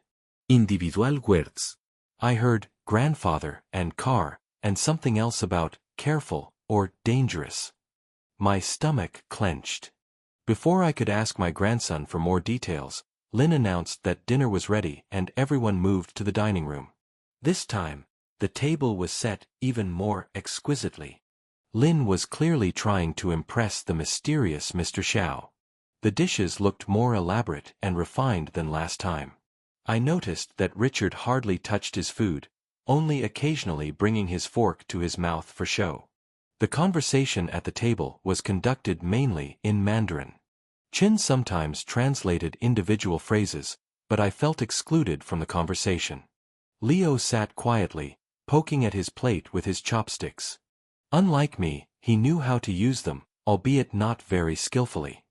Individual words. I heard grandfather and car, and something else about careful or dangerous. My stomach clenched. Before I could ask my grandson for more details, Lin announced that dinner was ready and everyone moved to the dining room. This time, the table was set even more exquisitely. Lin was clearly trying to impress the mysterious Mr. Xiao. The dishes looked more elaborate and refined than last time. I noticed that Richard hardly touched his food, only occasionally bringing his fork to his mouth for show. The conversation at the table was conducted mainly in Mandarin. Chen sometimes translated individual phrases, but I felt excluded from the conversation. Leo sat quietly, poking at his plate with his chopsticks. Unlike me, he knew how to use them, albeit not very skillfully.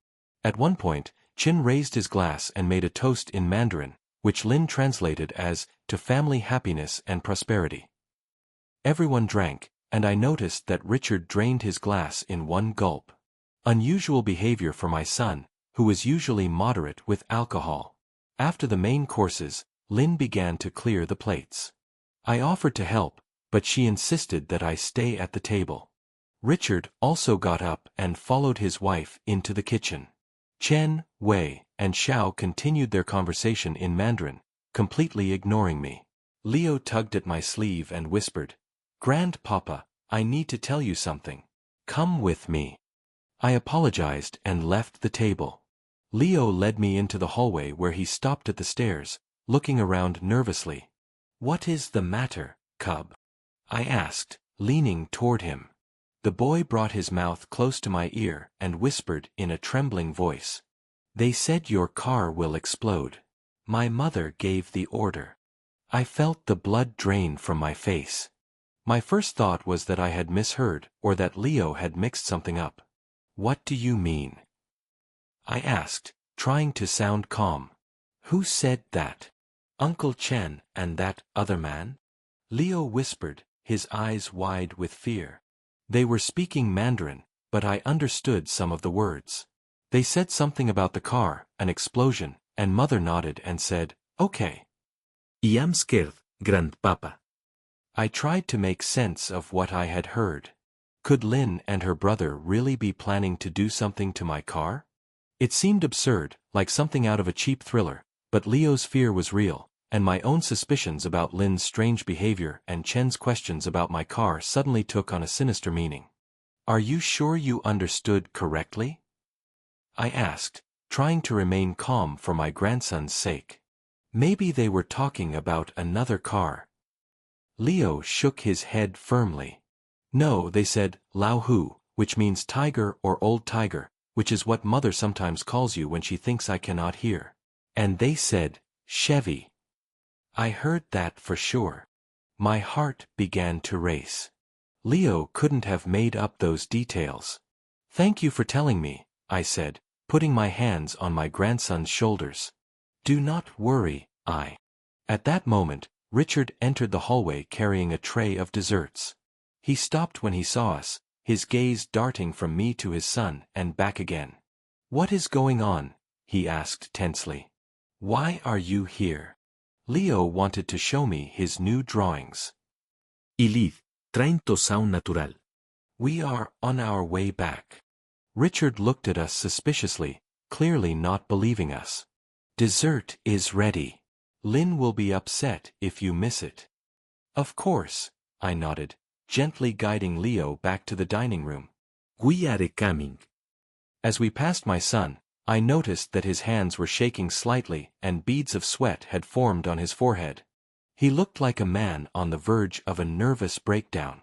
At one point, Chin raised his glass and made a toast in Mandarin, which Lin translated as, to family happiness and prosperity. Everyone drank, and I noticed that Richard drained his glass in one gulp. Unusual behavior for my son, who was usually moderate with alcohol. After the main courses, Lin began to clear the plates. I offered to help, but she insisted that I stay at the table. Richard also got up and followed his wife into the kitchen. Chen, Wei, and Xiao continued their conversation in Mandarin, completely ignoring me. Leo tugged at my sleeve and whispered, "Grandpapa, I need to tell you something. Come with me." I apologized and left the table. Leo led me into the hallway where he stopped at the stairs, looking around nervously. "What is the matter, cub?" I asked, leaning toward him. The boy brought his mouth close to my ear and whispered in a trembling voice, "They said your car will explode. My mother gave the order." I felt the blood drain from my face. My first thought was that I had misheard or that Leo had mixed something up. "What do you mean?" I asked, trying to sound calm. "Who said that? Uncle Chen and that other man?" Leo whispered, his eyes wide with fear. They were speaking Mandarin, but I understood some of the words. They said something about the car, an explosion, and Mother nodded and said, "Okay." I am scared, grandpapa. I tried to make sense of what I had heard. Could Lin and her brother really be planning to do something to my car? It seemed absurd, like something out of a cheap thriller, but Leo's fear was real, and my own suspicions about Lin's strange behavior and Chen's questions about my car suddenly took on a sinister meaning. "Are you sure you understood correctly?" I asked, trying to remain calm for my grandson's sake. Maybe they were talking about another car. Leo shook his head firmly. "No, they said, Lao Hu, which means tiger or old tiger, which is what Mother sometimes calls you when she thinks I cannot hear. And they said, Chevy." I heard that for sure. My heart began to race. Leo couldn't have made up those details. "Thank you for telling me," I said, putting my hands on my grandson's shoulders. "Do not worry, I." At that moment, Richard entered the hallway carrying a tray of desserts. He stopped when he saw us, his gaze darting from me to his son and back again. "What is going on?" he asked tensely. "Why are you here?" Leo wanted to show me his new drawings. Ilid, train to sound natural. "We are on our way back." Richard looked at us suspiciously, clearly not believing us. "Dessert is ready. Lin will be upset if you miss it." "Of course," I nodded, gently guiding Leo back to the dining room. "We are coming." As we passed my son, I noticed that his hands were shaking slightly and beads of sweat had formed on his forehead. He looked like a man on the verge of a nervous breakdown.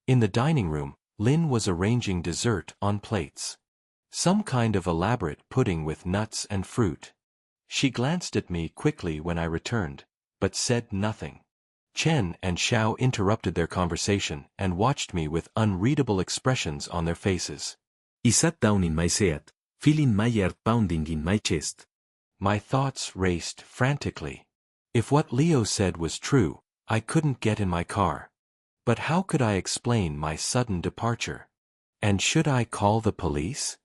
In the dining room, Lin was arranging dessert on plates. Some kind of elaborate pudding with nuts and fruit. She glanced at me quickly when I returned, but said nothing. Chen and Xiao interrupted their conversation and watched me with unreadable expressions on their faces. I sat down in my seat, feeling my heart pounding in my chest. My thoughts raced frantically. If what Leo said was true, I couldn't get in my car. But how could I explain my sudden departure? And should I call the police?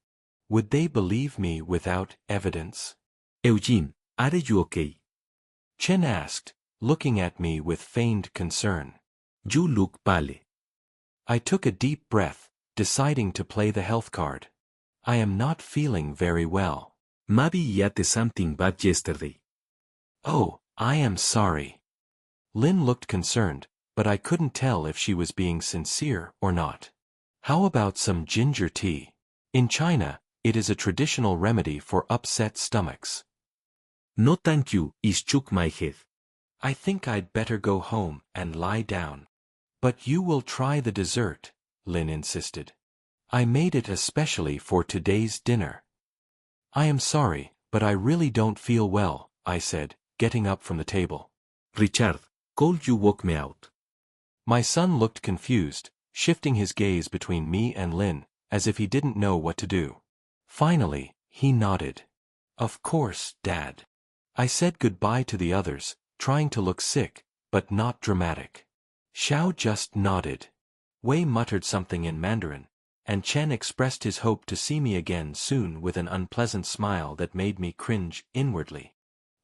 Would they believe me without evidence? "Eugene, are you okay?" Chen asked, looking at me with feigned concern. "You look pale." I took a deep breath, deciding to play the health card. "I am not feeling very well." "Maybe you ate something bad yesterday." "Oh, I am sorry." Lin looked concerned, but I couldn't tell if she was being sincere or not. "How about some ginger tea? In China, it is a traditional remedy for upset stomachs." "No thank you," I shook my head. "I think I'd better go home and lie down." "But you will try the dessert," Lin insisted. "I made it especially for today's dinner." "I am sorry, but I really don't feel well," I said, getting up from the table. Richard, could you walk me out? My son looked confused, shifting his gaze between me and Lynn, as if he didn't know what to do. Finally, he nodded. Of course, Dad. I said goodbye to the others, trying to look sick, but not dramatic. Xiao just nodded. Wei muttered something in Mandarin, and Chen expressed his hope to see me again soon with an unpleasant smile that made me cringe inwardly.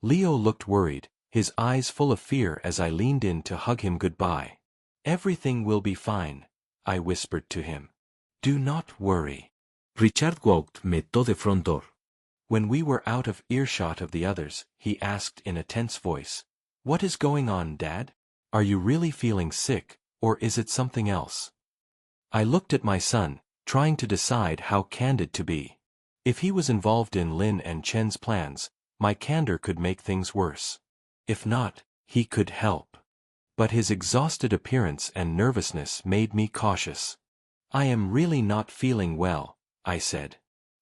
Leo looked worried, his eyes full of fear as I leaned in to hug him goodbye. Everything will be fine, I whispered to him. Do not worry. Richard walked me to the front door. When we were out of earshot of the others, he asked in a tense voice, What is going on, Dad? Are you really feeling sick, or is it something else? I looked at my son, trying to decide how candid to be. If he was involved in Lin and Chen's plans, my candor could make things worse. If not, he could help. But his exhausted appearance and nervousness made me cautious. I am really not feeling well, I said.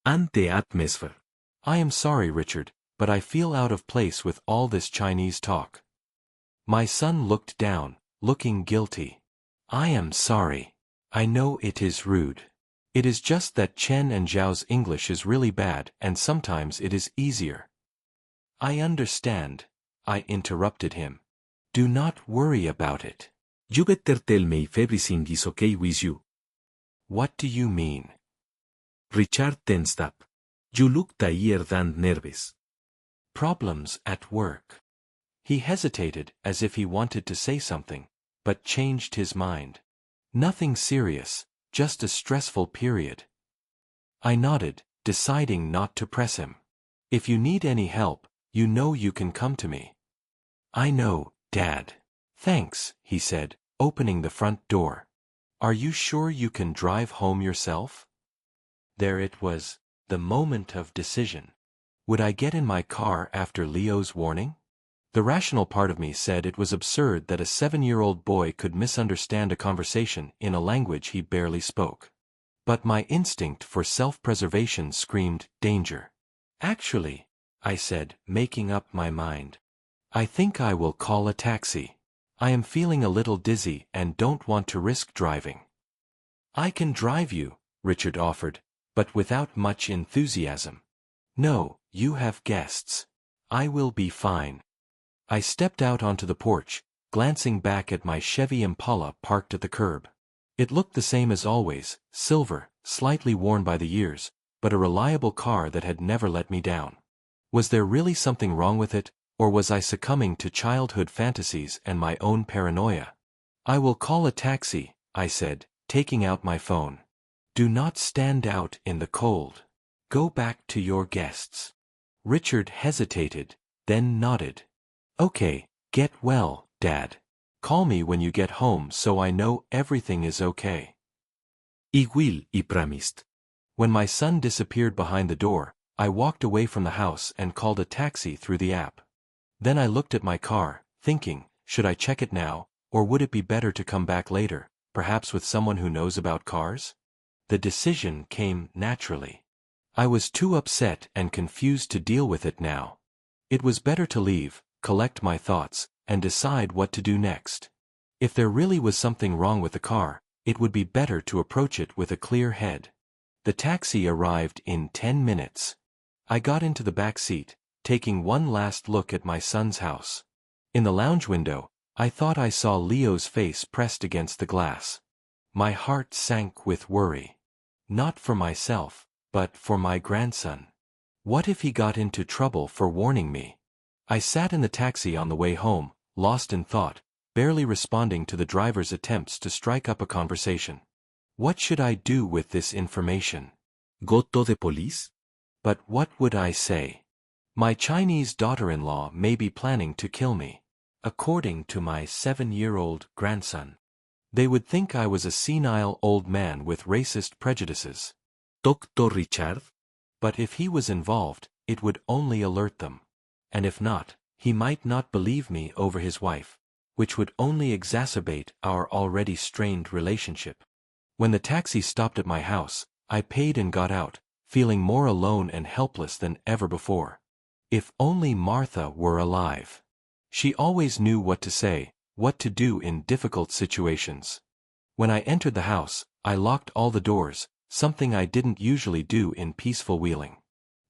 And the atmosphere. I am sorry, Richard, but I feel out of place with all this Chinese talk. My son looked down, looking guilty. I am sorry. I know it is rude. It is just that Chen and Zhao's English is really bad and sometimes it is easier. I understand, I interrupted him. Do not worry about it. You better tell me if everything is okay with you. What do you mean? Richard tensed up. You look tired and nervous. Problems at work. He hesitated as if he wanted to say something, but changed his mind. Nothing serious, just a stressful period. I nodded, deciding not to press him. If you need any help, you know you can come to me. I know, Dad. Thanks, he said, opening the front door. Are you sure you can drive home yourself? There it was, the moment of decision. Would I get in my car after Leo's warning? The rational part of me said it was absurd that a 7-year-old boy could misunderstand a conversation in a language he barely spoke. But my instinct for self-preservation screamed danger. Actually, I said, making up my mind. I think I will call a taxi. I am feeling a little dizzy and don't want to risk driving. I can drive you, Richard offered, but without much enthusiasm. No, you have guests. I will be fine. I stepped out onto the porch, glancing back at my Chevy Impala parked at the curb. It looked the same as always, silver, slightly worn by the years, but a reliable car that had never let me down. Was there really something wrong with it, or was I succumbing to childhood fantasies and my own paranoia? I will call a taxi, I said, taking out my phone. Do not stand out in the cold. Go back to your guests. Richard hesitated, then nodded. Okay, get well, Dad. Call me when you get home so I know everything is okay. I will, he promised. When my son disappeared behind the door, I walked away from the house and called a taxi through the app. Then I looked at my car, thinking, should I check it now, or would it be better to come back later, perhaps with someone who knows about cars? The decision came naturally. I was too upset and confused to deal with it now. It was better to leave, collect my thoughts, and decide what to do next. If there really was something wrong with the car, it would be better to approach it with a clear head. The taxi arrived in 10 minutes. I got into the back seat, taking one last look at my son's house. In the lounge window, I thought I saw Leo's face pressed against the glass. My heart sank with worry. Not for myself, but for my grandson. What if he got into trouble for warning me? I sat in the taxi on the way home, lost in thought, barely responding to the driver's attempts to strike up a conversation. What should I do with this information? Go to the police? But what would I say? My Chinese daughter-in-law may be planning to kill me. According to my 7-year-old grandson. They would think I was a senile old man with racist prejudices. Talk to Richard? But if he was involved, it would only alert them. And if not, he might not believe me over his wife, which would only exacerbate our already strained relationship. When the taxi stopped at my house, I paid and got out, feeling more alone and helpless than ever before. If only Martha were alive. She always knew what to say, what to do in difficult situations. When I entered the house, I locked all the doors, something I didn't usually do in peaceful Wheeling.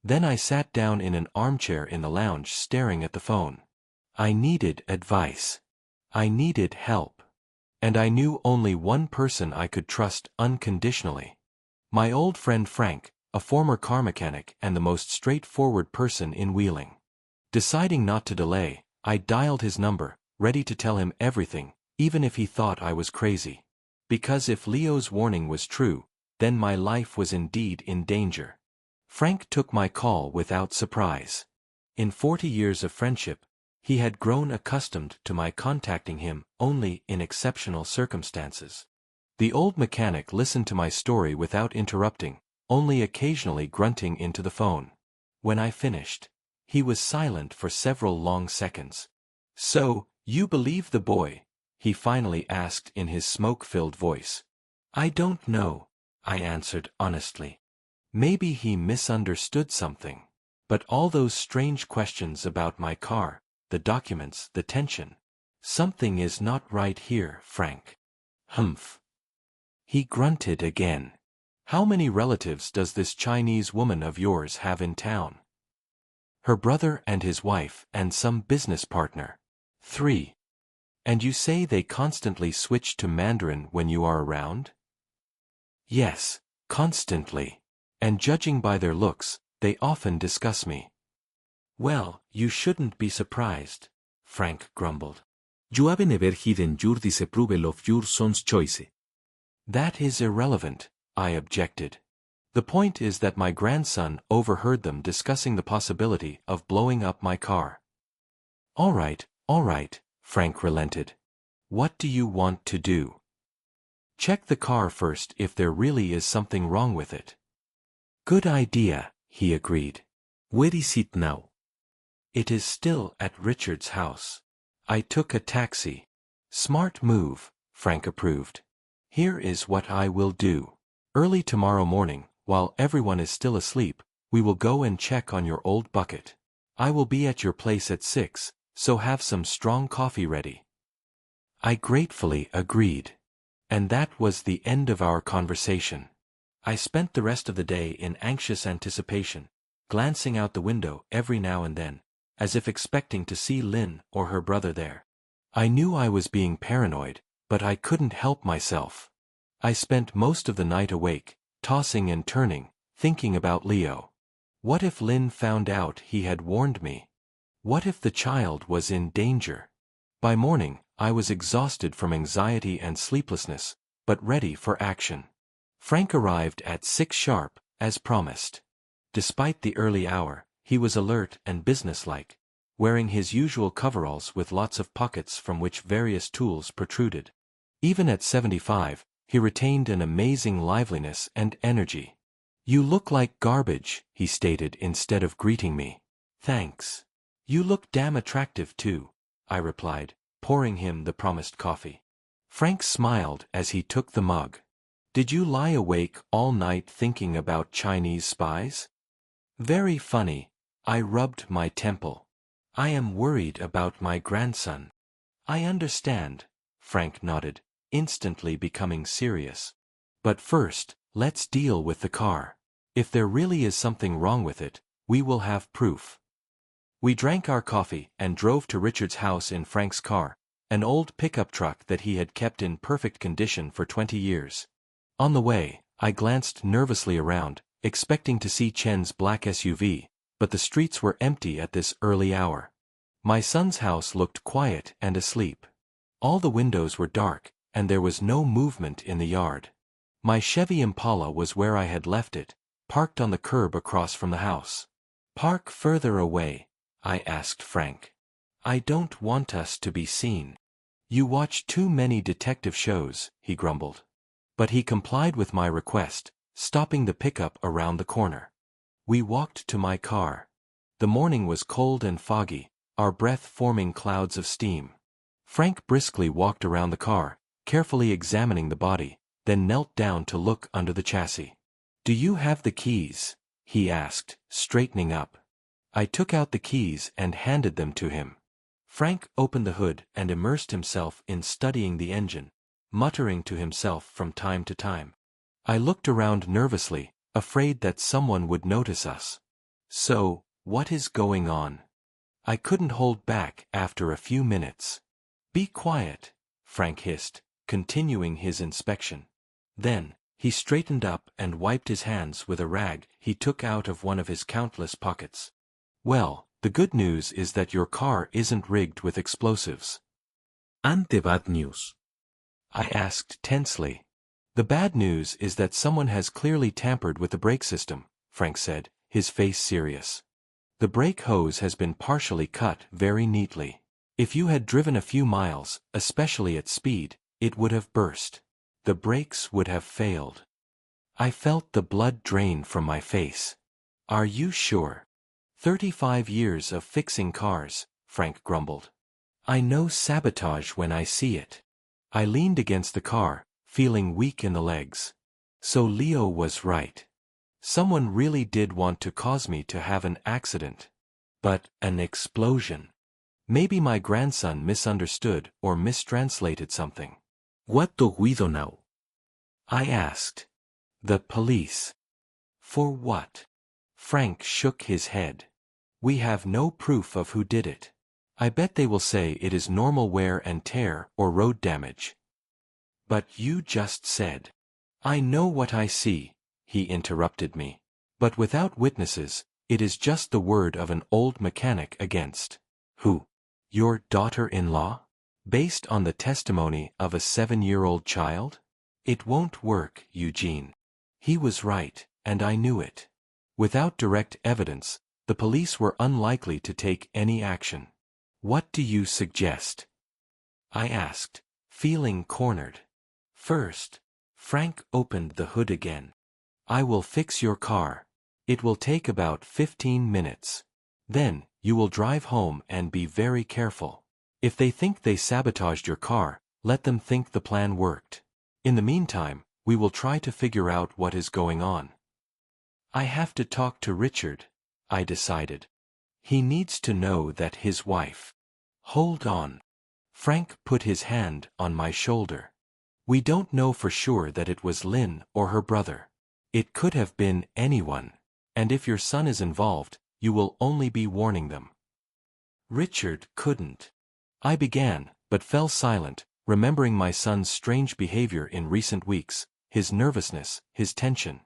Then I sat down in an armchair in the lounge staring at the phone. I needed advice. I needed help. And I knew only one person I could trust unconditionally. My old friend Frank, a former car mechanic and the most straightforward person in Wheeling. Deciding not to delay, I dialed his number, ready to tell him everything, even if he thought I was crazy. Because if Leo's warning was true, then my life was indeed in danger. Frank took my call without surprise. In 40 years of friendship, he had grown accustomed to my contacting him only in exceptional circumstances. The old mechanic listened to my story without interrupting, only occasionally grunting into the phone. When I finished, he was silent for several long seconds. "So, you believe the boy?" he finally asked in his smoke-filled voice. "I don't know," I answered honestly. Maybe he misunderstood something. But all those strange questions about my car, the documents, the tension. Something is not right here, Frank. Humph. He grunted again. "How many relatives does this Chinese woman of yours have in town?" "Her brother and his wife and some business partner." 3. "And you say they constantly switch to Mandarin when you are around?" "Yes, constantly. And judging by their looks, they often discuss me." "Well, you shouldn't be surprised," Frank grumbled. You have never hidden your disapproval of your son's choice. "That is irrelevant," I objected. "The point is that my grandson overheard them discussing the possibility of blowing up my car." All right, Frank relented. "What do you want to do?" "Check the car first if there really is something wrong with it." "Good idea," he agreed. Where is it now? "It is still at Richard's house." I took a taxi. "Smart move," Frank approved. "Here is what I will do. Early tomorrow morning, while everyone is still asleep, we will go and check on your old bucket. I will be at your place at 6, so have some strong coffee ready." I gratefully agreed. And that was the end of our conversation. I spent the rest of the day in anxious anticipation, glancing out the window every now and then, as if expecting to see Lynn or her brother there. I knew I was being paranoid, but I couldn't help myself. I spent most of the night awake, tossing and turning, thinking about Leo. What if Lynn found out he had warned me? What if the child was in danger? By morning, I was exhausted from anxiety and sleeplessness, but ready for action. Frank arrived at 6 sharp, as promised. Despite the early hour, he was alert and businesslike, wearing his usual coveralls with lots of pockets from which various tools protruded. Even at 75, he retained an amazing liveliness and energy. "You look like garbage," he stated instead of greeting me. "Thanks. You look damn attractive too," I replied, pouring him the promised coffee. Frank smiled as he took the mug. "Did you lie awake all night thinking about Chinese spies?" "Very funny." I rubbed my temple. "I am worried about my grandson." "I understand," Frank nodded, instantly becoming serious. "But first, let's deal with the car. If there really is something wrong with it, we will have proof." We drank our coffee and drove to Richard's house in Frank's car, an old pickup truck that he had kept in perfect condition for 20 years. On the way, I glanced nervously around, expecting to see Chen's black SUV, but the streets were empty at this early hour. My son's house looked quiet and asleep. All the windows were dark, and there was no movement in the yard. My Chevy Impala was where I had left it, parked on the curb across from the house. "Park further away," I asked Frank. "I don't want us to be seen." "You watch too many detective shows," he grumbled. But he complied with my request, stopping the pickup around the corner. We walked to my car. The morning was cold and foggy, our breath forming clouds of steam. Frank briskly walked around the car, carefully examining the body, then knelt down to look under the chassis. "Do you have the keys?" he asked, straightening up. I took out the keys and handed them to him. Frank opened the hood and immersed himself in studying the engine, muttering to himself from time to time. I looked around nervously, afraid that someone would notice us. So, what is going on? I couldn't hold back after a few minutes. Be quiet, Frank hissed, continuing his inspection. Then, he straightened up and wiped his hands with a rag he took out of one of his countless pockets. Well, the good news is that your car isn't rigged with explosives. And the bad news? I asked tensely. The bad news is that someone has clearly tampered with the brake system, Frank said, his face serious. The brake hose has been partially cut very neatly. If you had driven a few miles, especially at speed, it would have burst. The brakes would have failed. I felt the blood drain from my face. Are you sure? 35 years of fixing cars, Frank grumbled. I know sabotage when I see it. I leaned against the car, feeling weak in the legs. So Leo was right. Someone really did want to cause me to have an accident. But an explosion. Maybe my grandson misunderstood or mistranslated something. What do we do now? I asked. The police. For what? Frank shook his head. We have no proof of who did it. I bet they will say it is normal wear and tear or road damage. But you just said. I know what I see, he interrupted me. But without witnesses, it is just the word of an old mechanic against. Who? Your daughter-in-law? Based on the testimony of a 7-year-old child? It won't work, Eugene. He was right, and I knew it. Without direct evidence, the police were unlikely to take any action. What do you suggest? I asked, feeling cornered. First, Frank opened the hood again. I will fix your car. It will take about 15 minutes. Then, you will drive home and be very careful. If they think they sabotaged your car, let them think the plan worked. In the meantime, we will try to figure out what is going on. I have to talk to Richard, I decided. He needs to know that his wife. Hold on. Frank put his hand on my shoulder. We don't know for sure that it was Lynn or her brother. It could have been anyone. And if your son is involved, you will only be warning them. Richard couldn't. I began, but fell silent, remembering my son's strange behavior in recent weeks, his nervousness, his tension.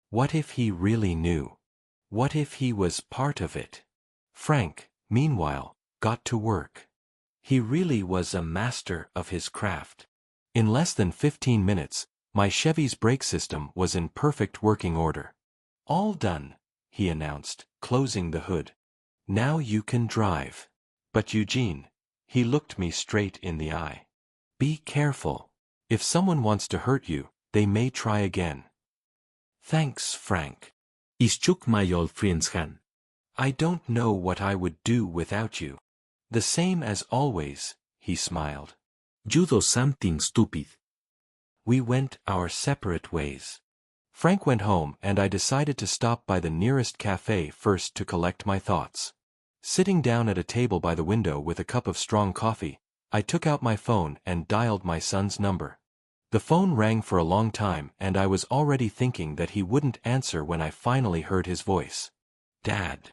What if he really knew? What if he was part of it? Frank, meanwhile, got to work. He really was a master of his craft. In less than 15 minutes, my Chevy's brake system was in perfect working order. All done, he announced, closing the hood. Now you can drive. But Eugene, he looked me straight in the eye. Be careful. If someone wants to hurt you, they may try again. Thanks, Frank. He shook my old friend's hand. I don't know what I would do without you. The same as always, he smiled. You do something stupid. We went our separate ways. Frank went home and I decided to stop by the nearest cafe first to collect my thoughts. Sitting down at a table by the window with a cup of strong coffee, I took out my phone and dialed my son's number. The phone rang for a long time and I was already thinking that he wouldn't answer when I finally heard his voice. Dad.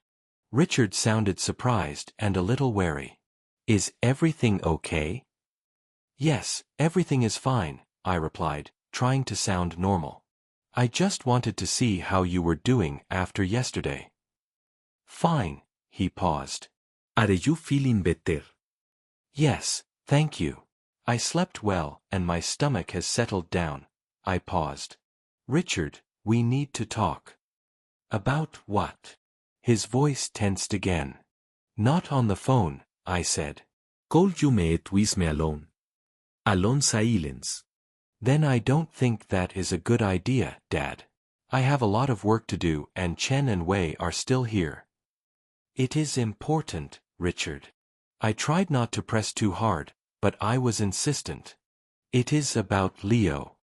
Richard sounded surprised and a little wary. Is everything okay? Yes, everything is fine, I replied, trying to sound normal. I just wanted to see how you were doing after yesterday. Fine, he paused. Are you feeling better? Yes, thank you. I slept well and my stomach has settled down. I paused. Richard, we need to talk. About what? His voice tensed again. Not on the phone, I said. Call you met with me alone. Alone silence. Then I don't think that is a good idea, Dad. I have a lot of work to do and Chen and Wei are still here. It is important, Richard. I tried not to press too hard, but I was insistent. It is about Leo.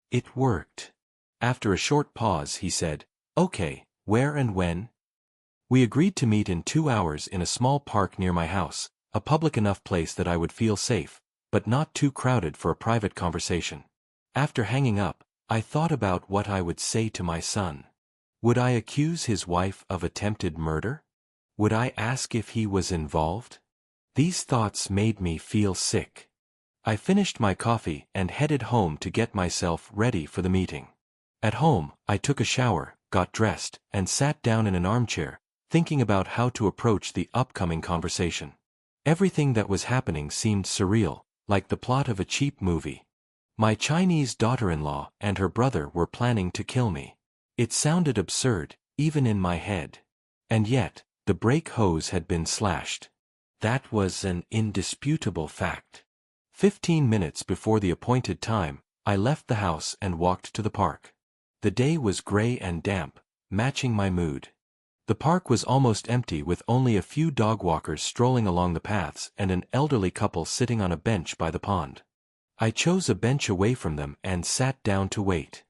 It worked. After a short pause he said, Okay, where and when? We agreed to meet in 2 hours in a small park near my house, a public enough place that I would feel safe, but not too crowded for a private conversation. After hanging up, I thought about what I would say to my son. Would I accuse his wife of attempted murder? Would I ask if he was involved? These thoughts made me feel sick. I finished my coffee and headed home to get myself ready for the meeting. At home, I took a shower, got dressed, and sat down in an armchair, thinking about how to approach the upcoming conversation. Everything that was happening seemed surreal, like the plot of a cheap movie. My Chinese daughter-in-law and her brother were planning to kill me. It sounded absurd, even in my head. And yet, the brake hose had been slashed. That was an indisputable fact. 15 minutes before the appointed time, I left the house and walked to the park. The day was gray and damp, matching my mood. The park was almost empty with only a few dog walkers strolling along the paths and an elderly couple sitting on a bench by the pond. I chose a bench away from them and sat down to wait.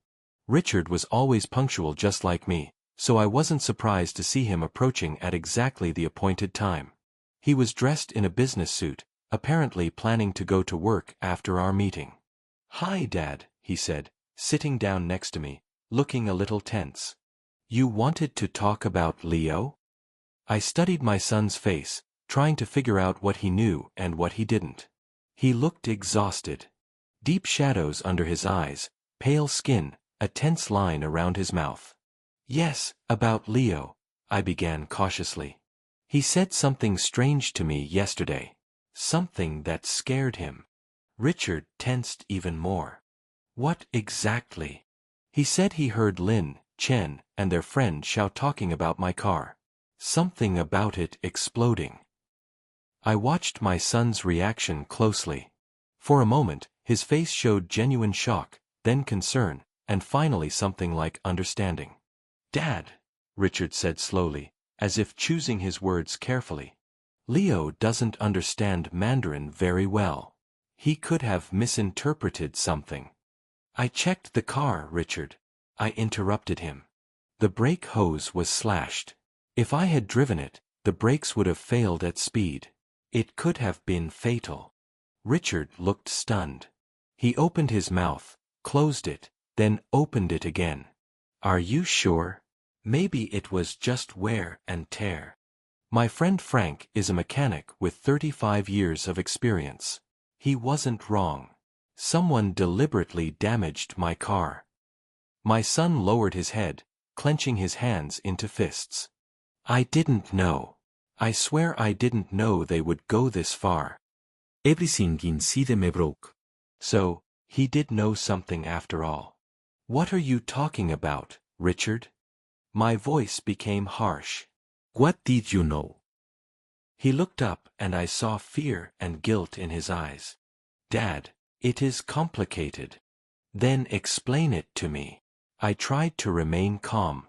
Richard was always punctual just like me, so I wasn't surprised to see him approaching at exactly the appointed time. He was dressed in a business suit, apparently planning to go to work after our meeting. "Hi, Dad," he said, sitting down next to me, looking a little tense. "You wanted to talk about Leo?" I studied my son's face, trying to figure out what he knew and what he didn't. He looked exhausted. Deep shadows under his eyes, pale skin, a tense line around his mouth. "Yes, about Leo," I began cautiously. "He said something strange to me yesterday. Something that scared him." Richard tensed even more. "What exactly?" "He said he heard Lin, Chen, and their friend shout talking about my car. Something about it exploding." I watched my son's reaction closely. For a moment, his face showed genuine shock, then concern, and finally something like understanding. "Dad," Richard said slowly, as if choosing his words carefully, "Leo doesn't understand Mandarin very well. He could have misinterpreted something." "I checked the car, Richard," I interrupted him. "The brake hose was slashed. If I had driven it, the brakes would have failed at speed. It could have been fatal." Richard looked stunned. He opened his mouth, closed it, then opened it again. "Are you sure? Maybe it was just wear and tear. My friend Frank is a mechanic with 35 years of experience. He wasn't wrong. Someone deliberately damaged my car." My son lowered his head, clenching his hands into fists. "I didn't know. I swear I didn't know they would go this far." Everything inside me broke. So, he did know something after all. "What are you talking about, Richard?" My voice became harsh. What did you know? He looked up and I saw fear and guilt in his eyes. "Dad, it is complicated." "Then explain it to me." I tried to remain calm.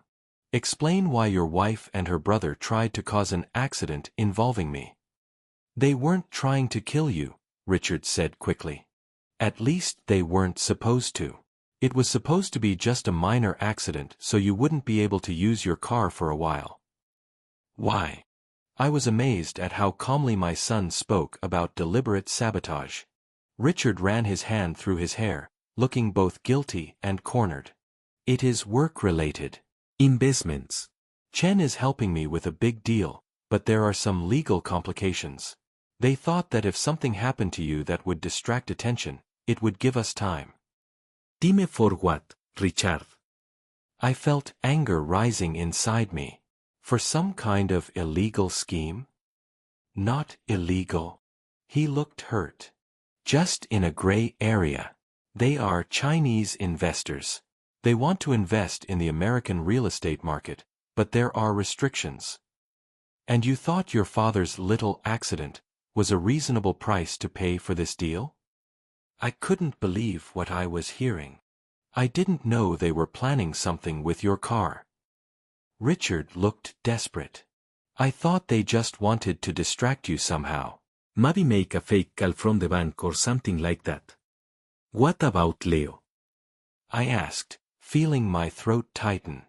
"Explain why your wife and her brother tried to cause an accident involving me." "They weren't trying to kill you," Richard said quickly. "At least they weren't supposed to. It was supposed to be just a minor accident so you wouldn't be able to use your car for a while." "Why?" I was amazed at how calmly my son spoke about deliberate sabotage. Richard ran his hand through his hair, looking both guilty and cornered. "It is work-related. Investments. Chen is helping me with a big deal, but there are some legal complications. They thought that if something happened to you that would distract attention, it would give us time." Dime for what, Richard? I felt anger rising inside me. For some kind of illegal scheme? "Not illegal." He looked hurt. "Just in a gray area. They are Chinese investors. They want to invest in the American real estate market, but there are restrictions." "And you thought your father's little accident was a reasonable price to pay for this deal?" I couldn't believe what I was hearing. "I didn't know they were planning something with your car." Richard looked desperate. "I thought they just wanted to distract you somehow." Maybe make a fake call from the bank or something like that. What about Leo? I asked, feeling my throat tighten.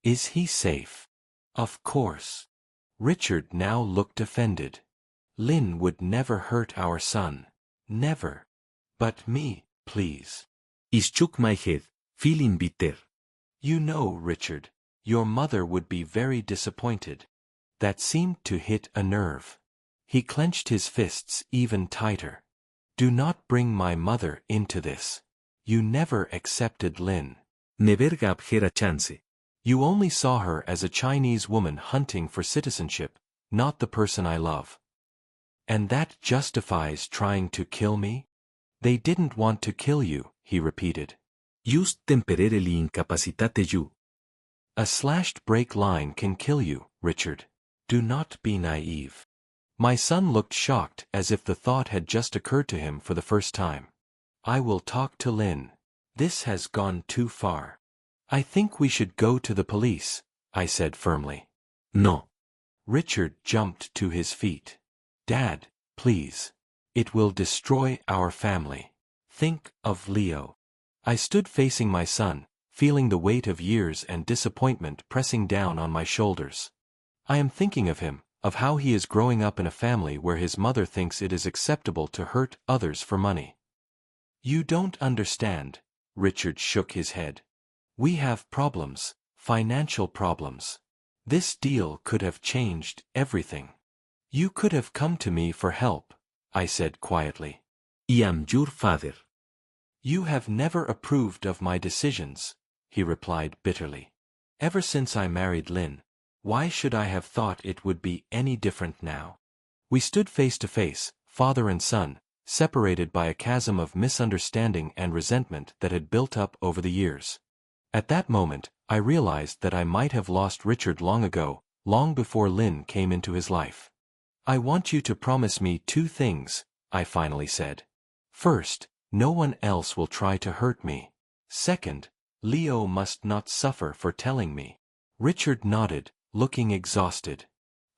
"Is he safe?" "Of course." Richard now looked offended. Lynn would never hurt our son. Never. But me, please. I shook my head, feeling bitter. You know, Richard, your mother would be very disappointed. That seemed to hit a nerve. He clenched his fists even tighter. Do not bring my mother into this. You never accepted Lynn. Never gave her a chance. You only saw her as a Chinese woman hunting for citizenship, not the person I love. And that justifies trying to kill me? They didn't want to kill you, he repeated. Just temporarily incapacitate you. A slashed brake line can kill you, Richard. Do not be naive. My son looked shocked as if the thought had just occurred to him for the first time. I will talk to Lynn. This has gone too far. I think we should go to the police, I said firmly. No. Richard jumped to his feet. Dad, please. It will destroy our family. Think of Leo. I stood facing my son, feeling the weight of years and disappointment pressing down on my shoulders. I am thinking of him, of how he is growing up in a family where his mother thinks it is acceptable to hurt others for money. You don't understand, Richard shook his head. We have problems, financial problems. This deal could have changed everything. You could have come to me for help, I said quietly. I am your father. You have never approved of my decisions, he replied bitterly. Ever since I married Lynn, why should I have thought it would be any different now? We stood face to face, father and son, separated by a chasm of misunderstanding and resentment that had built up over the years. At that moment, I realized that I might have lost Richard long ago, long before Lynn came into his life. I want you to promise me 2 things, I finally said. First, no one else will try to hurt me. Second, Leo must not suffer for telling me. Richard nodded, looking exhausted.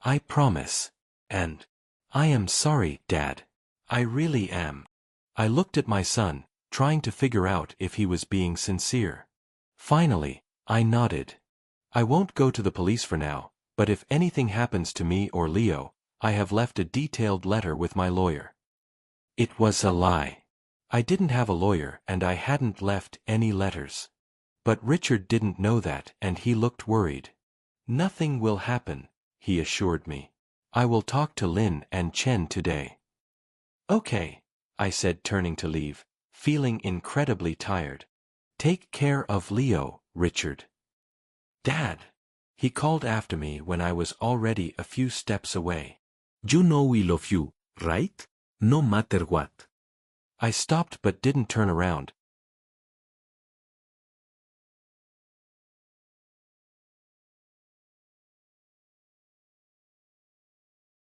I promise. And I am sorry, Dad. I really am. I looked at my son, trying to figure out if he was being sincere. Finally, I nodded. I won't go to the police for now, but if anything happens to me or Leo, I have left a detailed letter with my lawyer. It was a lie. I didn't have a lawyer and I hadn't left any letters. But Richard didn't know that and he looked worried. Nothing will happen, he assured me. I will talk to Lynn and Chen today. Okay, I said turning to leave, feeling incredibly tired. Take care of Leo, Richard. Dad! He called after me when I was already a few steps away. You know we love you, right? No matter what. I stopped but didn't turn around,